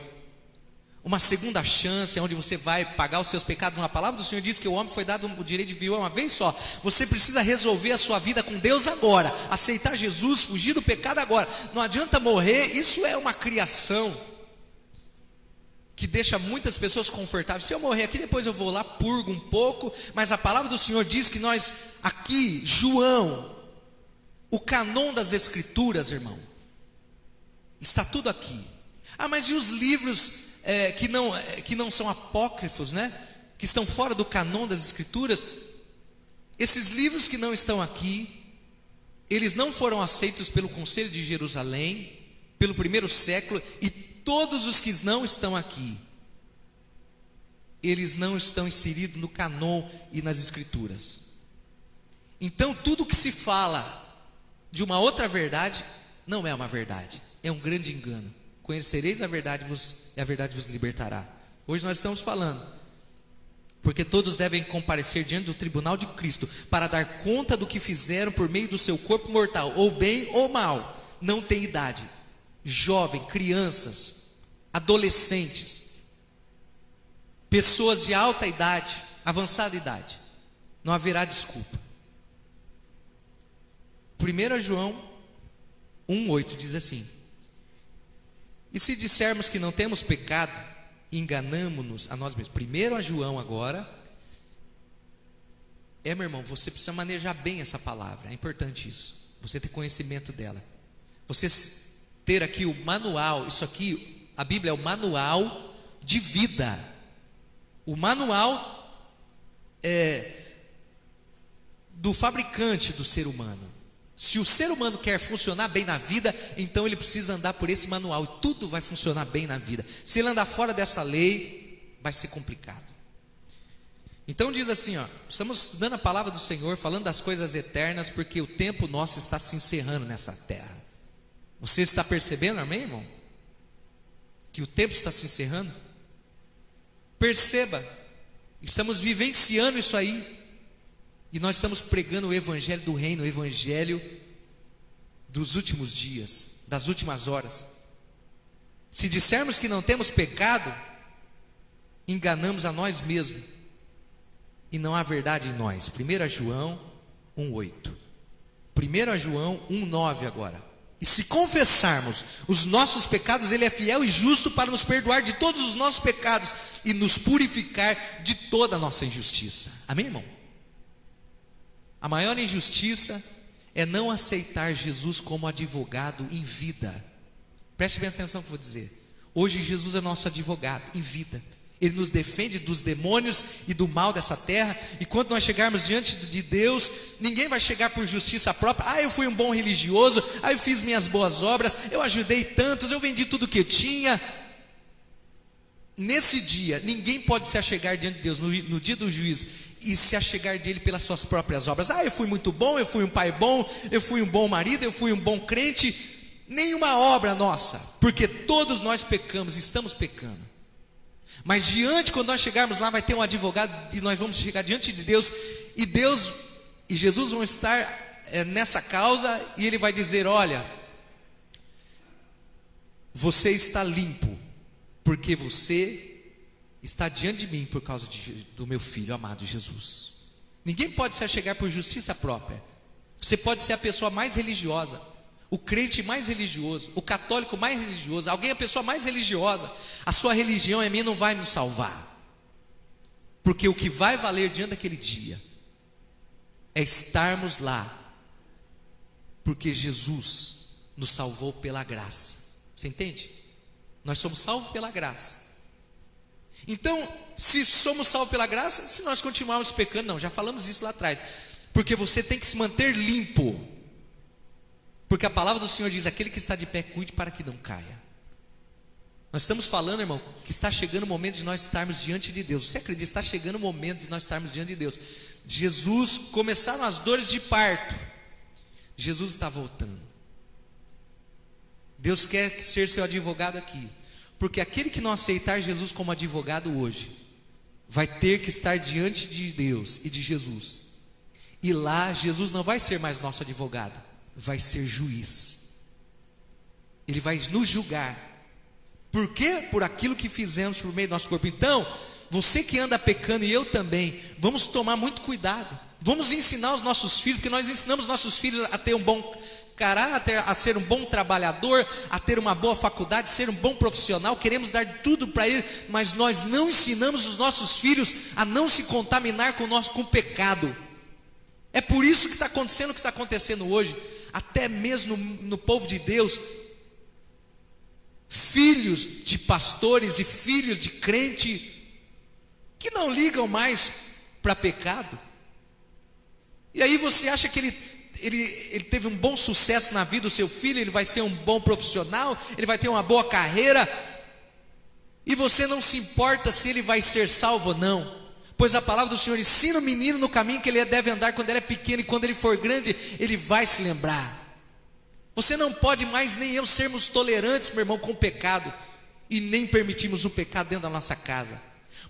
uma segunda chance, onde você vai pagar os seus pecados. A palavra do Senhor diz que o homem foi dado o direito de viver uma vez só. Você precisa resolver a sua vida com Deus agora, aceitar Jesus, fugir do pecado agora. Não adianta morrer. Isso é uma criação que deixa muitas pessoas confortáveis. Se eu morrer aqui, depois eu vou lá, purgo um pouco. Mas a palavra do Senhor diz que nós, aqui, João, o canon das Escrituras, irmão, está tudo aqui. Mas e os livros que não são apócrifos, né? Que estão fora do canon das Escrituras? Esses livros que não estão aqui, eles não foram aceitos pelo Conselho de Jerusalém, pelo primeiro século, e todos os que não estão aqui, eles não estão inseridos no canon e nas Escrituras. Então tudo que se fala de uma outra verdade não é uma verdade, é um grande engano. Conhecereis a verdade e a verdade vos libertará. Hoje nós estamos falando, porque todos devem comparecer diante do tribunal de Cristo, para dar conta do que fizeram por meio do seu corpo mortal, ou bem ou mal. Não tem idade, jovem, crianças, adolescentes, pessoas de alta idade, avançada idade, não haverá desculpa. 1 João 1,8 diz assim: e se dissermos que não temos pecado, enganamo-nos a nós mesmos. 1 João agora, meu irmão, você precisa manejar bem essa palavra, é importante isso, você ter conhecimento dela, você ter aqui o manual. Isso aqui, a Bíblia é o manual de vida, o manual do fabricante do ser humano. Se o ser humano quer funcionar bem na vida, então ele precisa andar por esse manual, e tudo vai funcionar bem na vida. Se ele andar fora dessa lei, vai ser complicado. Então diz assim, estamos estudando a palavra do Senhor, falando das coisas eternas, porque o tempo nosso está se encerrando nessa terra. Você está percebendo, amém, irmão? Que o tempo está se encerrando? Perceba, estamos vivenciando isso aí. E nós estamos pregando o evangelho do reino, o evangelho dos últimos dias, das últimas horas. Se dissermos que não temos pecado, enganamos a nós mesmos, e não há verdade em nós. 1 João 1,8. 1 João 1,9 agora. E se confessarmos os nossos pecados, Ele é fiel e justo para nos perdoar de todos os nossos pecados e nos purificar de toda a nossa injustiça. Amém, irmão? A maior injustiça é não aceitar Jesus como advogado em vida. Preste bem atenção no que eu vou dizer. Hoje Jesus é nosso advogado em vida. Ele nos defende dos demônios e do mal dessa terra. E quando nós chegarmos diante de Deus, ninguém vai chegar por justiça própria. Eu fui um bom religioso, eu fiz minhas boas obras, eu ajudei tantos, eu vendi tudo que eu tinha. Nesse dia, ninguém pode se achegar diante de Deus no dia do juízo e se achegar dele pelas suas próprias obras. Eu fui muito bom, eu fui um pai bom, eu fui um bom marido, eu fui um bom crente. Nenhuma obra nossa, porque todos nós pecamos, estamos pecando. Mas quando nós chegarmos lá, vai ter um advogado e nós vamos chegar diante de Deus, e Deus e Jesus vão estar nessa causa, e Ele vai dizer: olha, você está limpo, porque você está diante de mim por causa do meu filho amado Jesus. Ninguém pode se achegar por justiça própria. Você pode ser a pessoa mais religiosa, o crente mais religioso, o católico mais religioso, a pessoa mais religiosa. A sua religião em mim não vai nos salvar, porque o que vai valer diante daquele dia é estarmos lá, porque Jesus nos salvou pela graça. Você entende? Nós somos salvos pela graça. Então, se somos salvos pela graça, se nós continuarmos pecando, não, já falamos isso lá atrás, porque você tem que se manter limpo, porque a palavra do Senhor diz: aquele que está de pé, cuide para que não caia. Nós estamos falando, irmão, que está chegando o momento de nós estarmos diante de Deus. Você acredita? Está chegando o momento de nós estarmos diante de Deus. Jesus, começaram as dores de parto, Jesus está voltando. Deus quer ser seu advogado aqui, porque aquele que não aceitar Jesus como advogado hoje, vai ter que estar diante de Deus e de Jesus. E lá Jesus não vai ser mais nosso advogado, vai ser juiz. Ele vai nos julgar. Por quê? Por aquilo que fizemos por meio do nosso corpo. Então, você que anda pecando, e eu também, vamos tomar muito cuidado. Vamos ensinar os nossos filhos, porque nós ensinamos nossos filhos a ter um bom caráter, a ser um bom trabalhador, a ter uma boa faculdade, ser um bom profissional. Queremos dar tudo para ele, mas nós não ensinamos os nossos filhos a não se contaminar com o pecado. É por isso que está acontecendo o que está acontecendo hoje. Até mesmo no povo de Deus, filhos de pastores e filhos de crente que não ligam mais para pecado. E aí você acha que ele teve um bom sucesso na vida do seu filho, ele vai ser um bom profissional, ele vai ter uma boa carreira, e você não se importa se ele vai ser salvo ou não, Pois a palavra do Senhor ensina o menino no caminho que ele deve andar quando ele é pequeno, e quando ele for grande, ele vai se lembrar. Você não pode mais, nem eu, sermos tolerantes, meu irmão, com o pecado, e nem permitirmos o pecado dentro da nossa casa.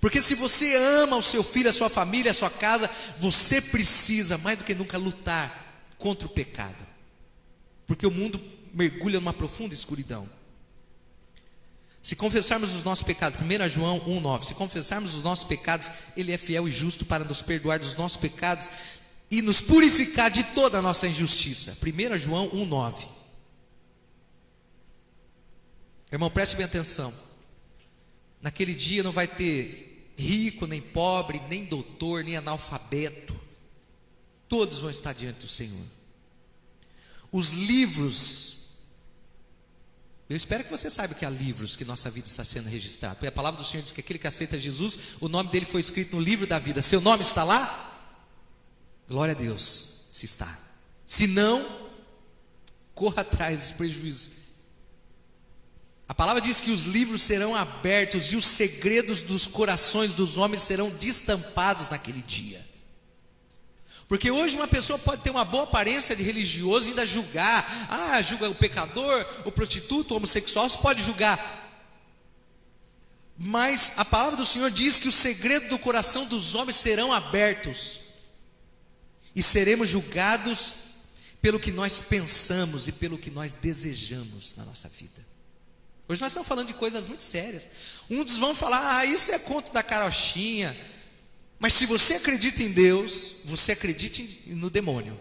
Porque se você ama o seu filho, a sua família, a sua casa, você precisa, mais do que nunca, lutar contra o pecado. Porque o mundo mergulha numa profunda escuridão. Se confessarmos os nossos pecados, 1 João 1,9, se confessarmos os nossos pecados, Ele é fiel e justo para nos perdoar dos nossos pecados e nos purificar de toda a nossa injustiça. 1 João 1,9. Irmão, preste bem atenção. Naquele dia não vai ter rico, nem pobre, nem doutor, nem analfabeto. Todos vão estar diante do Senhor. Os livros, eu espero que você saiba que há livros que nossa vida está sendo registrada. Porque a palavra do Senhor diz que aquele que aceita Jesus, o nome dele foi escrito no livro da vida. Seu nome está lá? Glória a Deus, se está. Se não, corra atrás desse prejuízo. A palavra diz que os livros serão abertos e os segredos dos corações dos homens serão destampados naquele dia. Porque hoje uma pessoa pode ter uma boa aparência de religioso e ainda julgar. Julga o pecador, o prostituto, o homossexual, você pode julgar. Mas a palavra do Senhor diz que o segredo do coração dos homens serão abertos. E seremos julgados pelo que nós pensamos e pelo que nós desejamos na nossa vida. Hoje nós estamos falando de coisas muito sérias. Uns vão falar, isso é conto da carochinha. Mas se você acredita em Deus, você acredita no demônio.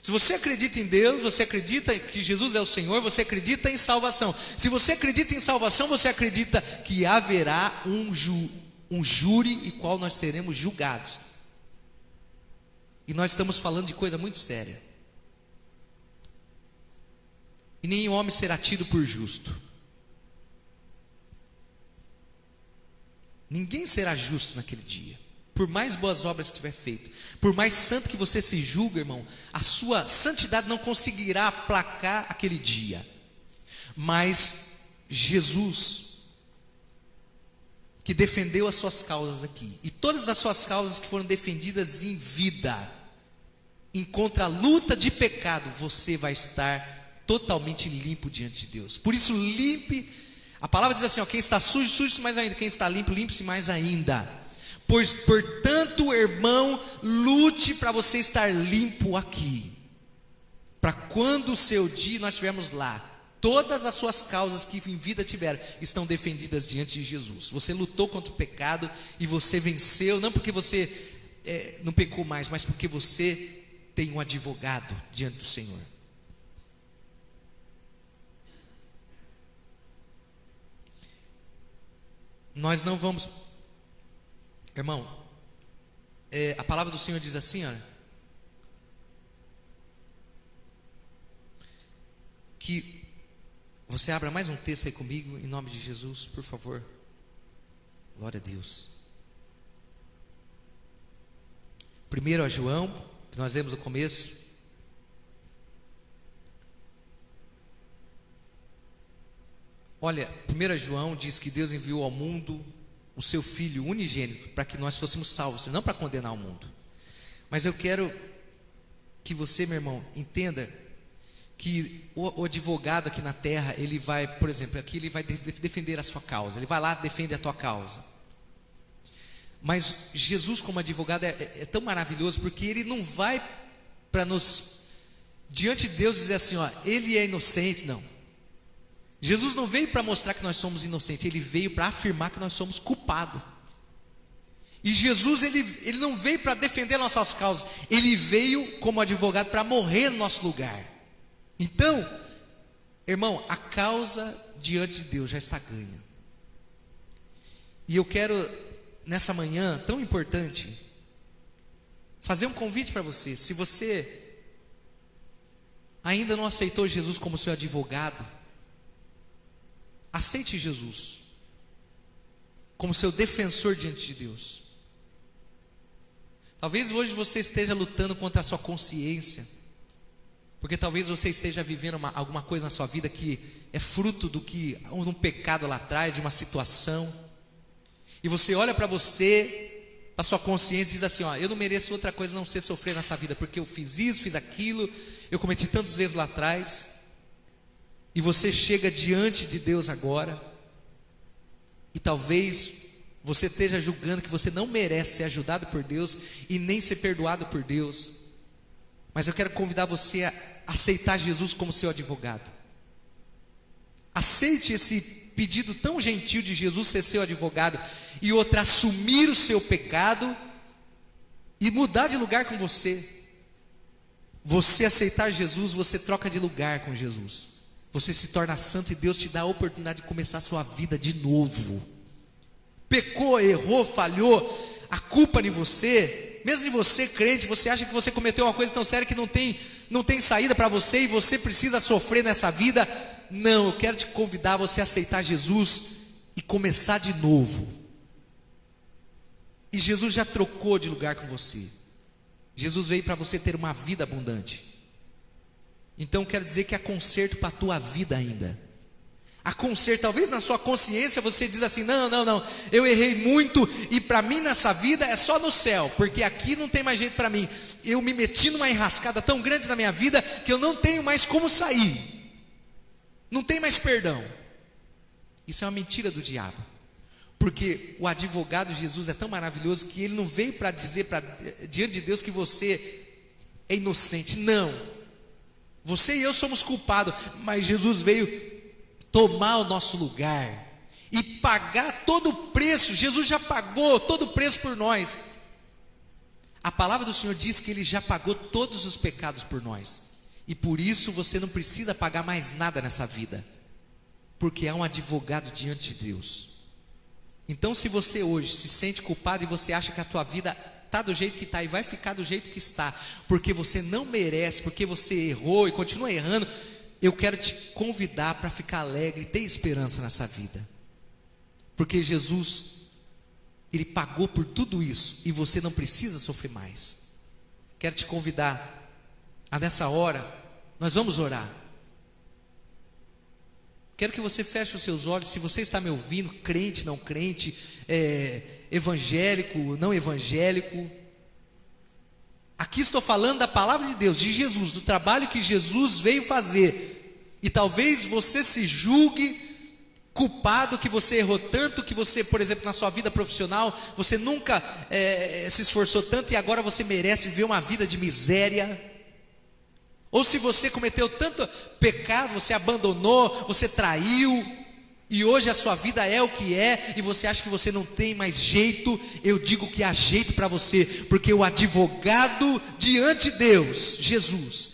Se você acredita em Deus, você acredita que Jesus é o Senhor, você acredita em salvação. Se você acredita em salvação, você acredita que haverá um júri em qual nós seremos julgados. E nós estamos falando de coisa muito séria. E nenhum homem será tido por justo. Ninguém será justo naquele dia. Por mais boas obras que tiver feito, por mais santo que você se julga, irmão, a sua santidade não conseguirá aplacar aquele dia. Mas Jesus, que defendeu as suas causas aqui, e todas as suas causas que foram defendidas em vida, em contra a luta de pecado, você vai estar totalmente limpo diante de Deus. Por isso, limpe. A palavra diz assim, quem está sujo, suje-se mais ainda. Quem está limpo, limpe-se mais ainda. Pois, portanto, irmão, lute para você estar limpo aqui. Para quando o seu dia nós estivermos lá, todas as suas causas que em vida tiveram, estão defendidas diante de Jesus. Você lutou contra o pecado e você venceu, não porque você não pecou mais, mas porque você tem um advogado diante do Senhor. Nós não vamos, irmão, a palavra do Senhor diz assim, olha, que você abra mais um texto aí comigo, em nome de Jesus, por favor. Glória a Deus. 1 João, que nós lemos no começo. Olha, 1 João diz que Deus enviou ao mundo o seu Filho unigênito para que nós fôssemos salvos, não para condenar o mundo. Mas eu quero que você, meu irmão, entenda que o advogado aqui na terra, ele vai, por exemplo, aqui ele vai defender a sua causa, ele vai lá e defende a tua causa. Mas Jesus como advogado é tão maravilhoso, porque ele não vai para nos, diante de Deus, dizer assim, ele é inocente, não. Jesus não veio para mostrar que nós somos inocentes, ele veio para afirmar que nós somos culpados. E Jesus, ele não veio para defender nossas causas, ele veio como advogado para morrer no nosso lugar. Então, irmão, a causa diante de Deus já está ganha. E eu quero, nessa manhã tão importante, fazer um convite para você. Se você ainda não aceitou Jesus como seu advogado, aceite Jesus como seu defensor diante de Deus. Talvez hoje você esteja lutando contra a sua consciência, porque talvez você esteja vivendo alguma coisa na sua vida que é fruto de um pecado lá atrás, de uma situação, e você olha para você a sua consciência e diz assim: ó, eu não mereço outra coisa a não ser sofrer nessa vida, porque eu fiz isso, fiz aquilo, eu cometi tantos erros lá atrás. E você chega diante de Deus agora, e talvez você esteja julgando que você não merece ser ajudado por Deus e nem ser perdoado por Deus. Mas eu quero convidar você a aceitar Jesus como seu advogado. Aceite esse pedido tão gentil de Jesus ser seu advogado, e outra, assumir o seu pecado e mudar de lugar com você. Você aceitar Jesus, você troca de lugar com Jesus, você se torna santo e Deus te dá a oportunidade de começar a sua vida de novo. Pecou, errou, falhou, a culpa em você, mesmo de você crente, você acha que você cometeu uma coisa tão séria que não tem saída para você e você precisa sofrer nessa vida. Não, eu quero te convidar a você a aceitar Jesus e começar de novo. E Jesus já trocou de lugar com você. Jesus veio para você ter uma vida abundante. Então quero dizer que há conserto para a tua vida ainda. Há conserto, talvez na sua consciência você diz assim: não, eu errei muito e para mim nessa vida é só no céu, porque aqui não tem mais jeito para mim. Eu me meti numa enrascada tão grande na minha vida que eu não tenho mais como sair. Não tem mais perdão. Isso é uma mentira do diabo. Porque o advogado Jesus é tão maravilhoso que ele não veio para dizer diante de Deus que você é inocente. Não. Você e eu somos culpados, mas Jesus veio tomar o nosso lugar e pagar todo o preço. Jesus já pagou todo o preço por nós. A palavra do Senhor diz que Ele já pagou todos os pecados por nós. E por isso você não precisa pagar mais nada nessa vida, porque há um advogado diante de Deus. Então, se você hoje se sente culpado e você acha que a tua vida está do jeito que está e vai ficar do jeito que está, porque você não merece, porque você errou e continua errando, eu quero te convidar para ficar alegre e ter esperança nessa vida, porque Jesus, Ele pagou por tudo isso e você não precisa sofrer mais. Quero te convidar a nessa hora, nós vamos orar. Quero que você feche os seus olhos. Se você está me ouvindo, crente, não crente, evangélico, não evangélico, aqui estou falando da palavra de Deus, de Jesus, do trabalho que Jesus veio fazer. E talvez você se julgue culpado, que você errou tanto, que você, por exemplo, na sua vida profissional, você nunca se esforçou tanto e agora você merece viver uma vida de miséria. Ou se você cometeu tanto pecado, você abandonou, você traiu, e hoje a sua vida é o que é, e você acha que você não tem mais jeito, eu digo que há jeito para você, porque o advogado diante de Deus, Jesus,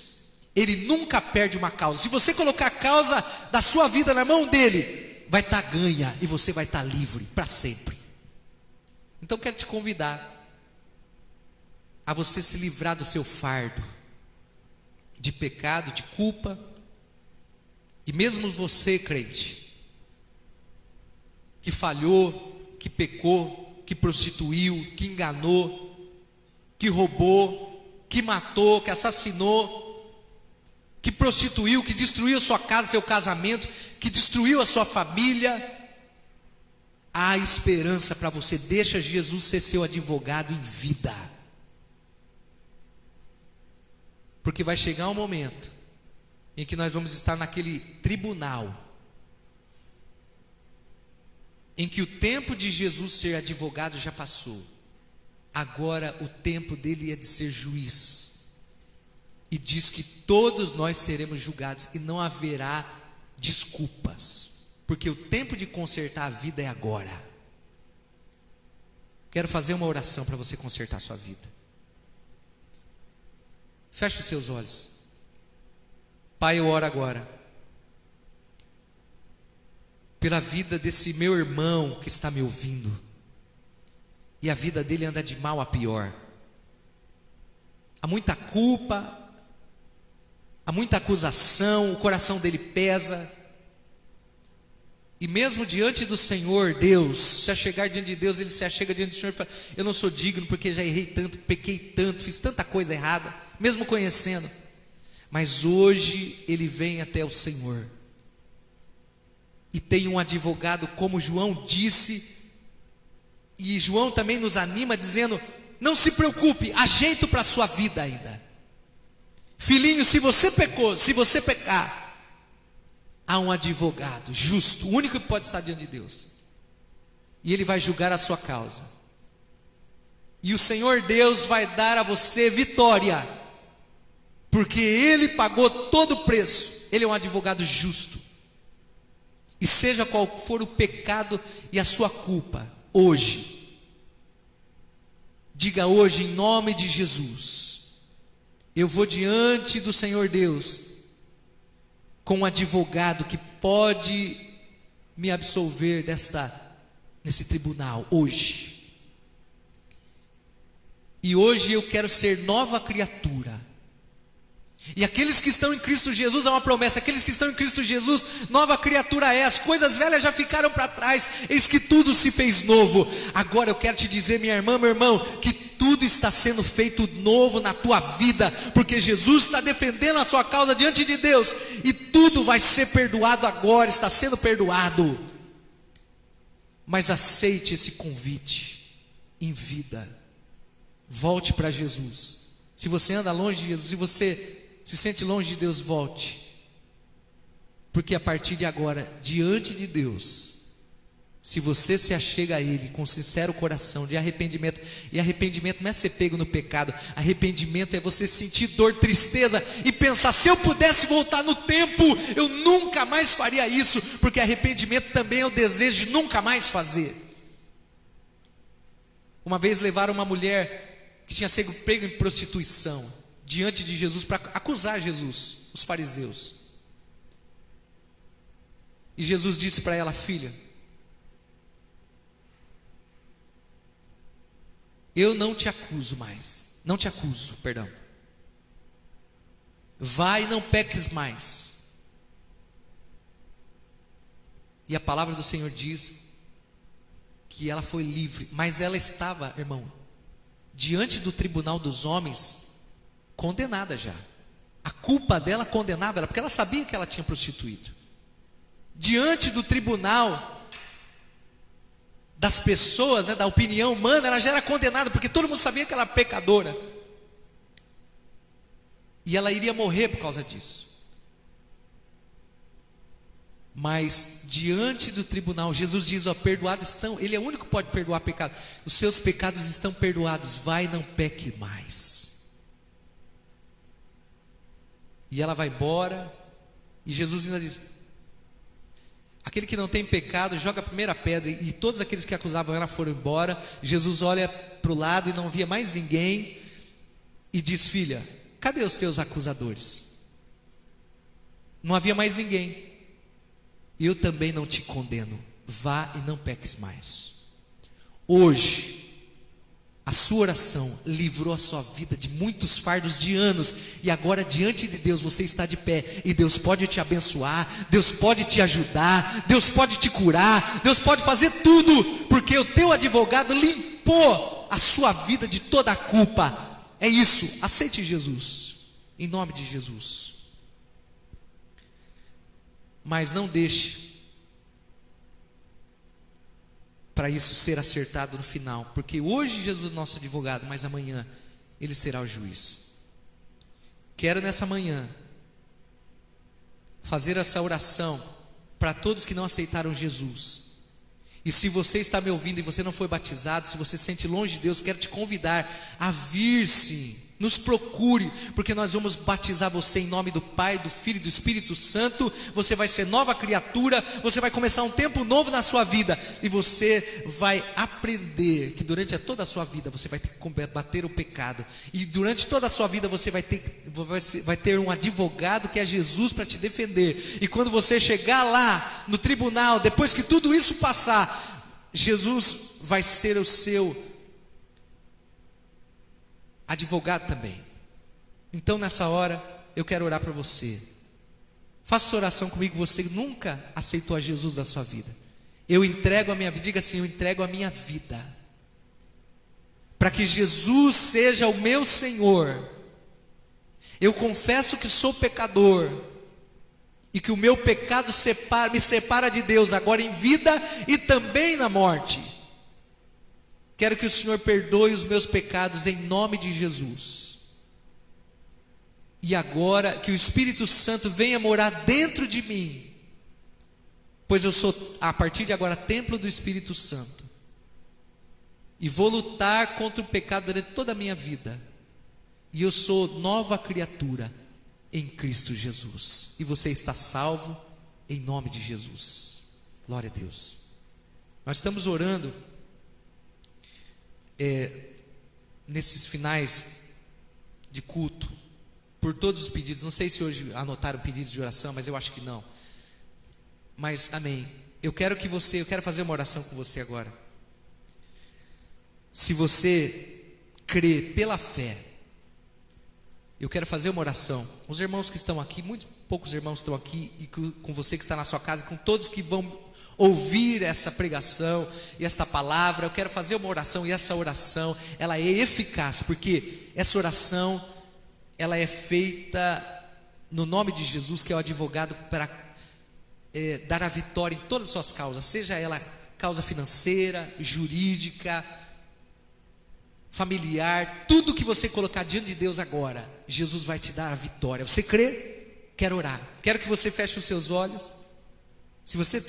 Ele nunca perde uma causa. Se você colocar a causa da sua vida na mão dEle, vai estar ganha, e você vai estar livre para sempre. Então quero te convidar a você se livrar do seu fardo de pecado, de culpa. E mesmo você, crente, que falhou, que pecou, que prostituiu, que enganou, que roubou, que matou, que assassinou, que prostituiu, que destruiu a sua casa, seu casamento, que destruiu a sua família, há esperança para você. Deixa Jesus ser seu advogado em vida. Porque vai chegar um momento em que nós vamos estar naquele tribunal, em que o tempo de Jesus ser advogado já passou. Agora o tempo dele é de ser juiz. E diz que todos nós seremos julgados e não haverá desculpas, porque o tempo de consertar a vida é agora. Quero fazer uma oração para você consertar a sua vida. Feche os seus olhos. Pai, eu oro agora pela vida desse meu irmão que está me ouvindo, e a vida dele anda de mal a pior. Há muita culpa, há muita acusação, o coração dele pesa. E mesmo diante do Senhor, Deus, se achegar diante de Deus, ele se achega diante do Senhor e fala: eu não sou digno porque já errei tanto, pequei tanto, fiz tanta coisa errada, mesmo conhecendo. Mas hoje ele vem até o Senhor e tem um advogado, como João disse, E João também nos anima dizendo: não se preocupe, há jeito para a sua vida ainda. Filhinho, se você pecou, se você pecar, há um advogado justo, o único que pode estar diante de Deus, e ele vai julgar a sua causa. E o Senhor Deus vai dar a você vitória, porque Ele pagou todo o preço. Ele é um advogado justo. E seja qual for o pecado e a sua culpa, hoje, diga hoje em nome de Jesus: eu vou diante do Senhor Deus com um advogado que pode me absolver nesse tribunal hoje. E hoje eu quero ser nova criatura. E aqueles que estão em Cristo Jesus, é uma promessa: aqueles que estão em Cristo Jesus, nova criatura é, as coisas velhas já ficaram para trás, eis que tudo se fez novo. Agora eu quero te dizer, minha irmã, meu irmão, que tudo está sendo feito novo na tua vida, porque Jesus está defendendo a sua causa diante de Deus, e tudo vai ser perdoado agora, está sendo perdoado. Mas aceite esse convite em vida. Volte para Jesus. Se você anda longe de Jesus, se você se sente longe de Deus, volte. Porque a partir de agora, diante de Deus, se você se achega a Ele com sincero coração de arrependimento, e arrependimento não é ser pego no pecado, arrependimento é você sentir dor, tristeza e pensar: se eu pudesse voltar no tempo, eu nunca mais faria isso, porque arrependimento também é o desejo de nunca mais fazer. Uma vez levaram uma mulher que tinha sido pego em prostituição diante de Jesus para acusar Jesus, os fariseus. E Jesus disse para ela: filha, eu não te acuso mais, não te acuso, perdão. Vai e não peques mais. E a palavra do Senhor diz que ela foi livre, mas ela estava, irmão, diante do tribunal dos homens, condenada já. A culpa dela condenava ela, porque ela sabia que ela tinha prostituído. Diante do tribunal das pessoas, da opinião humana, ela já era condenada, porque todo mundo sabia que ela era pecadora. E ela iria morrer por causa disso. Mas diante do tribunal, Jesus diz: ó, perdoados estão. Ele é o único que pode perdoar pecado. Os seus pecados estão perdoados, vai, não peque mais. E ela vai embora, e Jesus ainda diz: aquele que não tem pecado, joga a primeira pedra. E todos aqueles que acusavam ela foram embora. Jesus olha para o lado e não via mais ninguém, e diz: filha, cadê os teus acusadores? Não havia mais ninguém. Eu também não te condeno, vá e não peques mais. Hoje, a sua oração livrou a sua vida de muitos fardos de anos, e agora diante de Deus você está de pé, e Deus pode te abençoar, Deus pode te ajudar, Deus pode te curar, Deus pode fazer tudo, porque o teu advogado limpou a sua vida de toda a culpa. É isso, aceite Jesus, em nome de Jesus. Mas não deixe para isso ser acertado no final, porque hoje Jesus é nosso advogado, mas amanhã Ele será o juiz. Quero nessa manhã fazer essa oração para todos que não aceitaram Jesus. E se você está me ouvindo e você não foi batizado, se você se sente longe de Deus, quero te convidar a vir-se. Nos procure, porque nós vamos batizar você em nome do Pai, do Filho e do Espírito Santo. Você vai ser nova criatura, você vai começar um tempo novo na sua vida, e você vai aprender que durante toda a sua vida você vai ter que combater o pecado, e durante toda a sua vida você vai ter um advogado que é Jesus para te defender. E quando você chegar lá no tribunal, depois que tudo isso passar, Jesus vai ser o seu advogado também. Então nessa hora eu quero orar para você. Faça essa oração comigo. Você nunca aceitou a Jesus na sua vida. Eu entrego a minha vida. Diga assim: eu entrego a minha vida para que Jesus seja o meu Senhor. Eu confesso que sou pecador e que o meu pecado me separa de Deus, agora em vida e também na morte. Quero que o Senhor perdoe os meus pecados em nome de Jesus. E agora que o Espírito Santo venha morar dentro de mim, pois eu sou a partir de agora templo do Espírito Santo. E vou lutar contra o pecado durante toda a minha vida. E eu sou nova criatura em Cristo Jesus. E você está salvo em nome de Jesus. Glória a Deus. Nós estamos orando nesses finais de culto por todos os pedidos. Não sei se hoje anotaram pedidos de oração, mas eu acho que não. Mas amém. Eu quero fazer uma oração com você agora. Se você crê pela fé, eu quero fazer uma oração. Os irmãos que estão aqui, muito poucos irmãos estão aqui, e com você que está na sua casa, com todos que vão ouvir essa pregação e esta palavra, eu quero fazer uma oração, e essa oração, ela é eficaz, porque essa oração, ela é feita no nome de Jesus, que é o advogado para dar a vitória em todas as suas causas, seja ela causa financeira, jurídica, familiar, tudo que você colocar diante de Deus agora, Jesus vai te dar a vitória. Você crê? Quero orar. Quero que você feche os seus olhos. Se você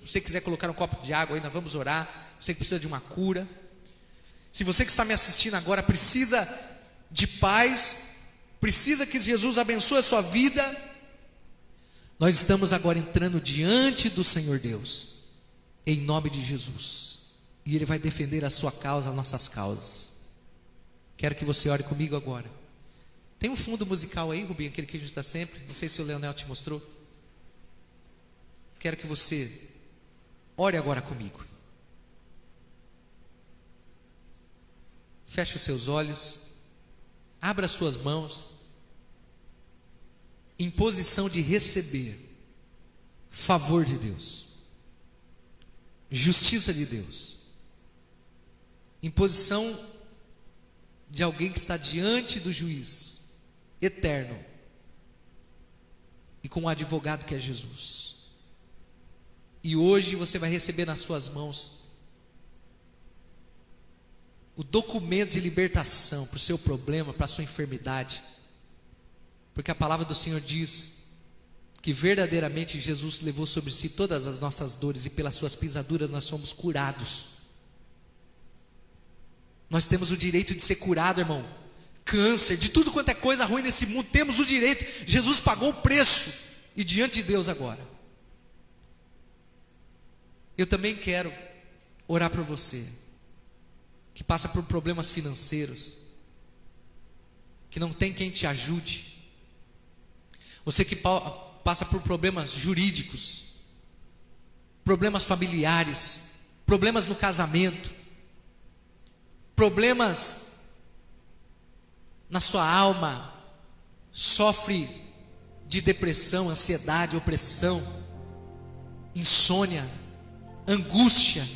você quiser colocar um copo de água aí, nós vamos orar. Você que precisa de uma cura. Se você que está me assistindo agora precisa de paz, precisa que Jesus abençoe a sua vida, nós estamos agora entrando diante do Senhor Deus, em nome de Jesus, e Ele vai defender a sua causa, as nossas causas. Quero que você ore comigo agora. Tem um fundo musical aí, Rubinho, aquele que a gente está sempre, não sei se o Leonel te mostrou. Quero que você ore agora comigo. Feche os seus olhos, abra as suas mãos, em posição de receber favor de Deus, justiça de Deus, em posição de alguém que está diante do juiz eterno e com um advogado que é Jesus. E hoje você vai receber nas suas mãos o documento de libertação para o seu problema, para a sua enfermidade, porque a palavra do Senhor diz que verdadeiramente Jesus levou sobre si todas as nossas dores, e pelas suas pisaduras nós somos curados. Nós temos o direito de ser curado, irmão. Câncer, de tudo quanto é coisa ruim nesse mundo, temos o direito. Jesus pagou o preço, e diante de Deus agora, eu também quero orar por você que passa por problemas financeiros, que não tem quem te ajude. Você que passa por problemas jurídicos, problemas familiares, problemas no casamento, problemas na sua alma, sofre de depressão, ansiedade, opressão, insônia, angústia.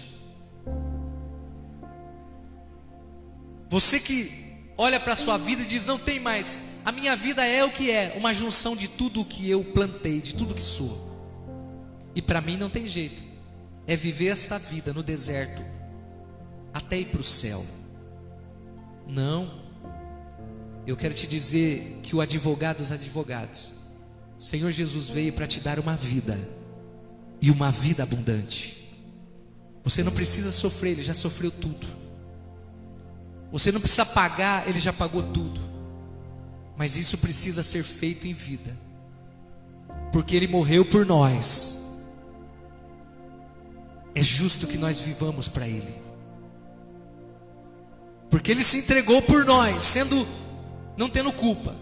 Você que olha para a sua vida e diz: não tem mais, a minha vida é o que é, uma junção de tudo o que eu plantei, de tudo que sou, e para mim não tem jeito, é viver esta vida no deserto até ir para o céu. Não, eu quero te dizer que o advogado dos advogados, o Senhor Jesus, veio para te dar uma vida, e uma vida abundante. Você não precisa sofrer, Ele já sofreu tudo. Você não precisa pagar, Ele já pagou tudo. Mas isso precisa ser feito em vida, porque Ele morreu por nós. É justo que nós vivamos para Ele, porque Ele se entregou por nós, não tendo culpa.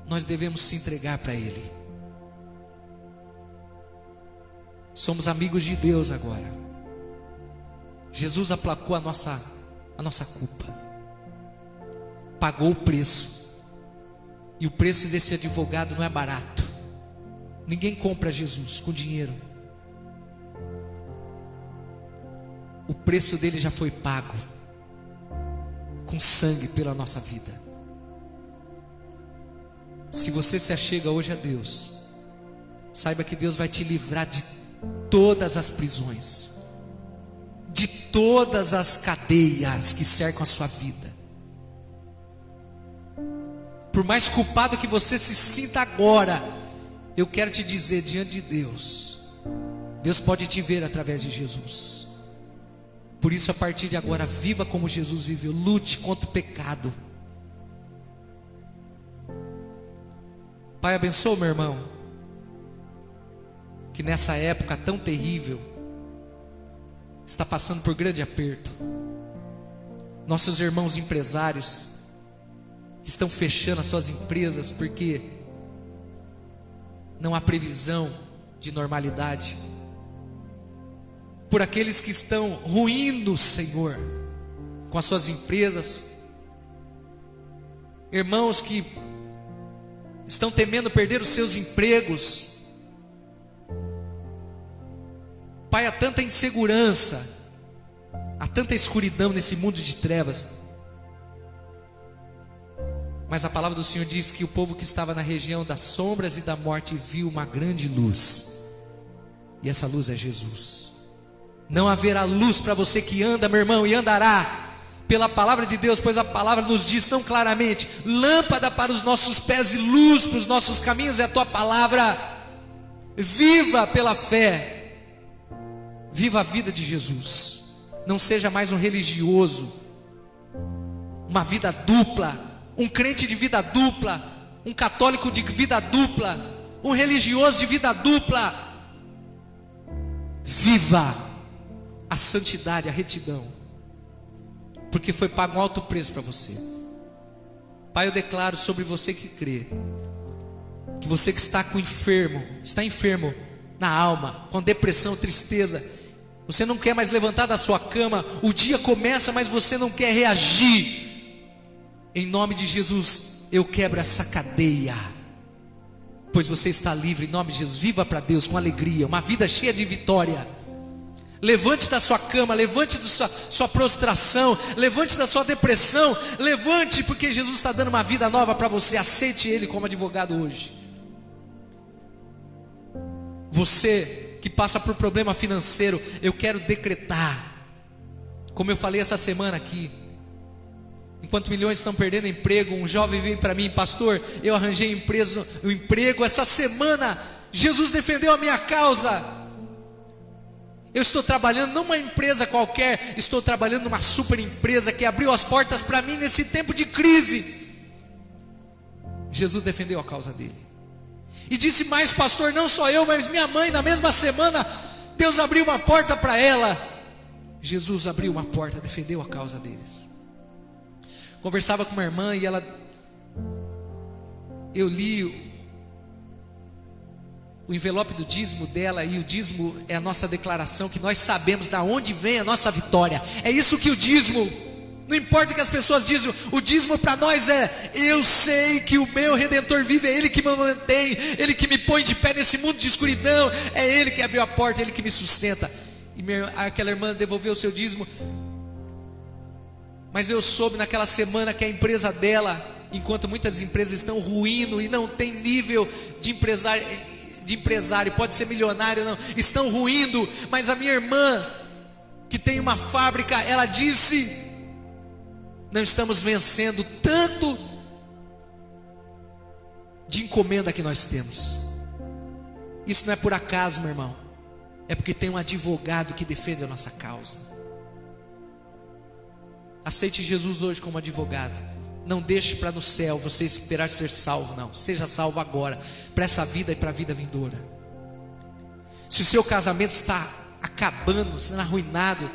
Nós devemos se entregar para Ele. Somos amigos de Deus agora. Jesus aplacou a nossa culpa, pagou o preço, e o preço desse advogado não é barato. Ninguém compra Jesus com dinheiro. O preço dele já foi pago com sangue pela nossa vida. Se você se achega hoje a Deus, saiba que Deus vai te livrar de todas as prisões, de todas as cadeias que cercam a sua vida. Por mais culpado que você se sinta agora, eu quero te dizer diante de Deus, Deus pode te ver através de Jesus. Por isso, a partir de agora, viva como Jesus viveu, lute contra o pecado. Pai, abençoa meu irmão, que nessa época tão terrível, está passando por grande aperto. Nossos irmãos empresários, que estão fechando as suas empresas, porque não há previsão de normalidade. Por aqueles que estão ruindo, Senhor, com as suas empresas. Irmãos que estão temendo perder os seus empregos. Pai, há tanta insegurança, há tanta escuridão nesse mundo de trevas. Mas a palavra do Senhor diz que o povo que estava na região das sombras e da morte viu uma grande luz. E essa luz é Jesus. Não haverá luz para você que anda, meu irmão, e andará pela palavra de Deus, pois a palavra nos diz tão claramente: lâmpada para os nossos pés e luz para os nossos caminhos é a tua palavra. Viva pela fé, viva a vida de Jesus. Não seja mais um religioso, uma vida dupla, um crente de vida dupla, um católico de vida dupla, um religioso de vida dupla. Viva a santidade, a retidão, porque foi pago um alto preço para você. Pai, eu declaro sobre você que crê, que você que está enfermo na alma, com depressão, tristeza, você não quer mais levantar da sua cama, o dia começa, mas você não quer reagir. Em nome de Jesus, eu quebro essa cadeia, pois você está livre. Em nome de Jesus, viva para Deus com alegria, uma vida cheia de vitória. Levante da sua cama, levante da sua prostração, levante da sua depressão, levante, porque Jesus está dando uma vida nova para você. Aceite Ele como advogado hoje. Você que passa por problema financeiro, eu quero decretar, como eu falei essa semana aqui, enquanto milhões estão perdendo emprego, um jovem veio para mim: pastor, eu arranjei um emprego essa semana, Jesus defendeu a minha causa. Eu estou trabalhando numa empresa qualquer, estou trabalhando numa super empresa que abriu as portas para mim nesse tempo de crise. Jesus defendeu a causa dele. E disse mais: pastor, não só eu, mas minha mãe, na mesma semana, Deus abriu uma porta para ela. Jesus abriu uma porta, defendeu a causa deles. Conversava com uma irmã e eu li o envelope do dízimo dela, e o dízimo é a nossa declaração que nós sabemos de onde vem a nossa vitória. É isso que o dízimo, não importa o que as pessoas dizem, o dízimo para nós é: eu sei que o meu Redentor vive, é Ele que me mantém, Ele que me põe de pé nesse mundo de escuridão, é Ele que abriu a porta, Ele que me sustenta. E aquela irmã devolveu o seu dízimo, mas eu soube naquela semana que a empresa dela, enquanto muitas empresas estão ruindo e não tem nível de empresário, pode ser milionário, não, estão ruindo, mas a minha irmã, que tem uma fábrica, ela disse: não estamos vencendo tanto de encomenda que nós temos. Isso não é por acaso, meu irmão, é porque tem um advogado que defende a nossa causa. Aceite Jesus hoje como advogado. Não deixe para no céu você esperar ser salvo, não. Seja salvo agora, para essa vida e para a vida vindoura. Se o seu casamento está acabando, sendo arruinado,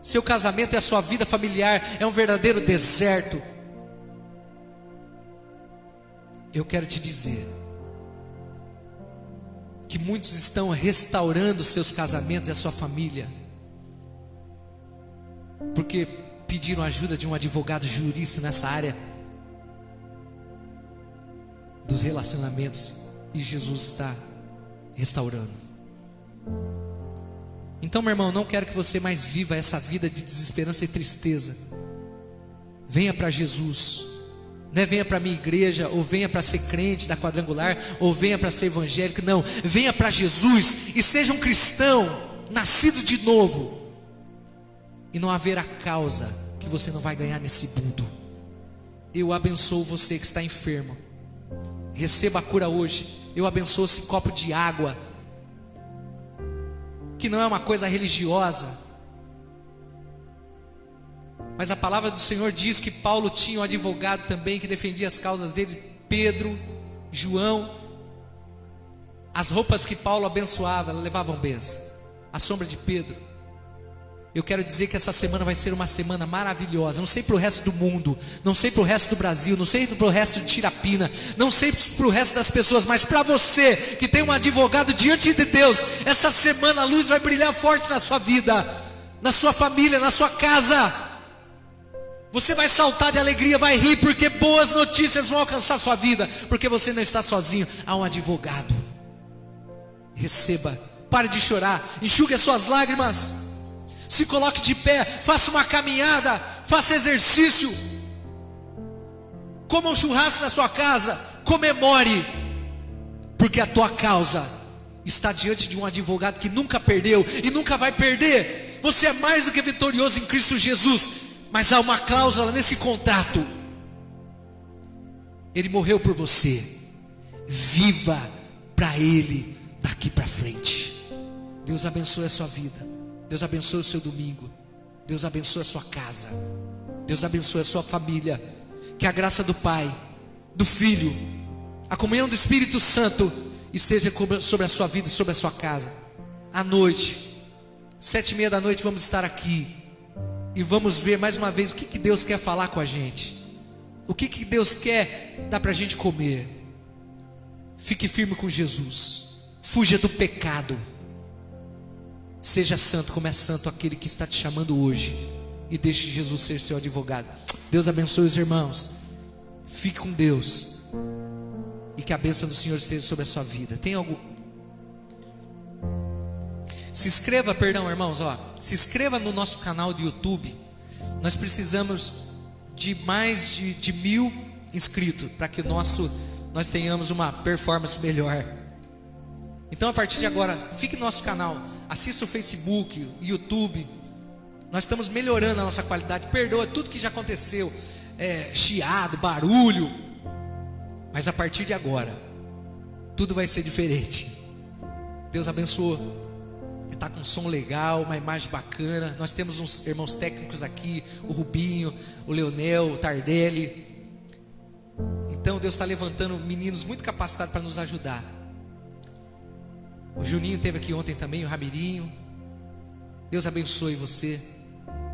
seu casamento e a sua vida familiar é um verdadeiro deserto, eu quero te dizer que muitos estão restaurando seus casamentos e a sua família, porque pediram ajuda de um advogado jurista nessa área dos relacionamentos, e Jesus está restaurando. Então, meu irmão, não quero que você mais viva essa vida de desesperança e tristeza. Venha para Jesus. Não é venha para a minha igreja, ou venha para ser crente da quadrangular, ou venha para ser evangélico. Não, venha para Jesus e seja um cristão nascido de novo. e não haverá causa que você não vai ganhar nesse mundo. Eu abençoo você que está enfermo, receba a cura hoje. Eu abençoo esse copo de água, que não é uma coisa religiosa, mas a palavra do Senhor diz que Paulo tinha um advogado também que defendia as causas dele, Pedro, João. As roupas que Paulo abençoava, levavam bênção, a sombra de Pedro. Eu quero dizer que essa semana vai ser uma semana maravilhosa. Não sei para o resto do mundo, não sei para o resto do Brasil, não sei para o resto de Tirapina, não sei para o resto das pessoas, mas para você que tem um advogado diante de Deus, essa semana a luz vai brilhar forte na sua vida, na sua família, na sua casa. Você vai saltar de alegria, vai rir, porque boas notícias vão alcançar a sua vida, porque você não está sozinho, há um advogado. Receba, pare de chorar, enxugue as suas lágrimas, se coloque de pé, faça uma caminhada, faça exercício, coma um churrasco na sua casa, comemore, porque a tua causa está diante de um advogado que nunca perdeu e nunca vai perder. Você é mais do que vitorioso em Cristo Jesus, mas há uma cláusula nesse contrato: Ele morreu por você, viva para Ele daqui para frente. Deus abençoe a sua vida, Deus abençoe o seu domingo, Deus abençoe a sua casa, Deus abençoe a sua família. Que a graça do Pai, do Filho, a comunhão do Espírito Santo esteja sobre a sua vida e sobre a sua casa. À noite, 7:30 da noite, vamos estar aqui e vamos ver mais uma vez o que Deus quer falar com a gente, o que Deus quer dar para a gente comer. Fique firme com Jesus, fuja do pecado. Seja santo como é santo aquele que está te chamando hoje, e deixe Jesus ser seu advogado. Deus abençoe os irmãos, fique com Deus, e que a bênção do Senhor esteja sobre a sua vida. Tem algo? Se inscreva, irmãos, se inscreva no nosso canal do YouTube. Nós precisamos de mais de 1000 inscritos, para que nós tenhamos uma performance melhor. Então a partir de agora, fique no nosso canal, assista o Facebook, o YouTube. Nós estamos melhorando a nossa qualidade. Perdoa tudo que já aconteceu, chiado, barulho, mas a partir de agora tudo vai ser diferente. Deus abençoe. Está com um som legal, uma imagem bacana. Nós temos uns irmãos técnicos aqui, o Rubinho, o Leonel, o Tardelli. Então Deus está levantando meninos muito capacitados para nos ajudar. O Juninho esteve aqui ontem também, o Ramirinho. Deus abençoe você.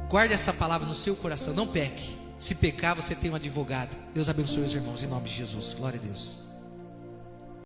Guarde essa palavra no seu coração, não peque. Se pecar, você tem um advogado. Deus abençoe os irmãos, em nome de Jesus. Glória a Deus.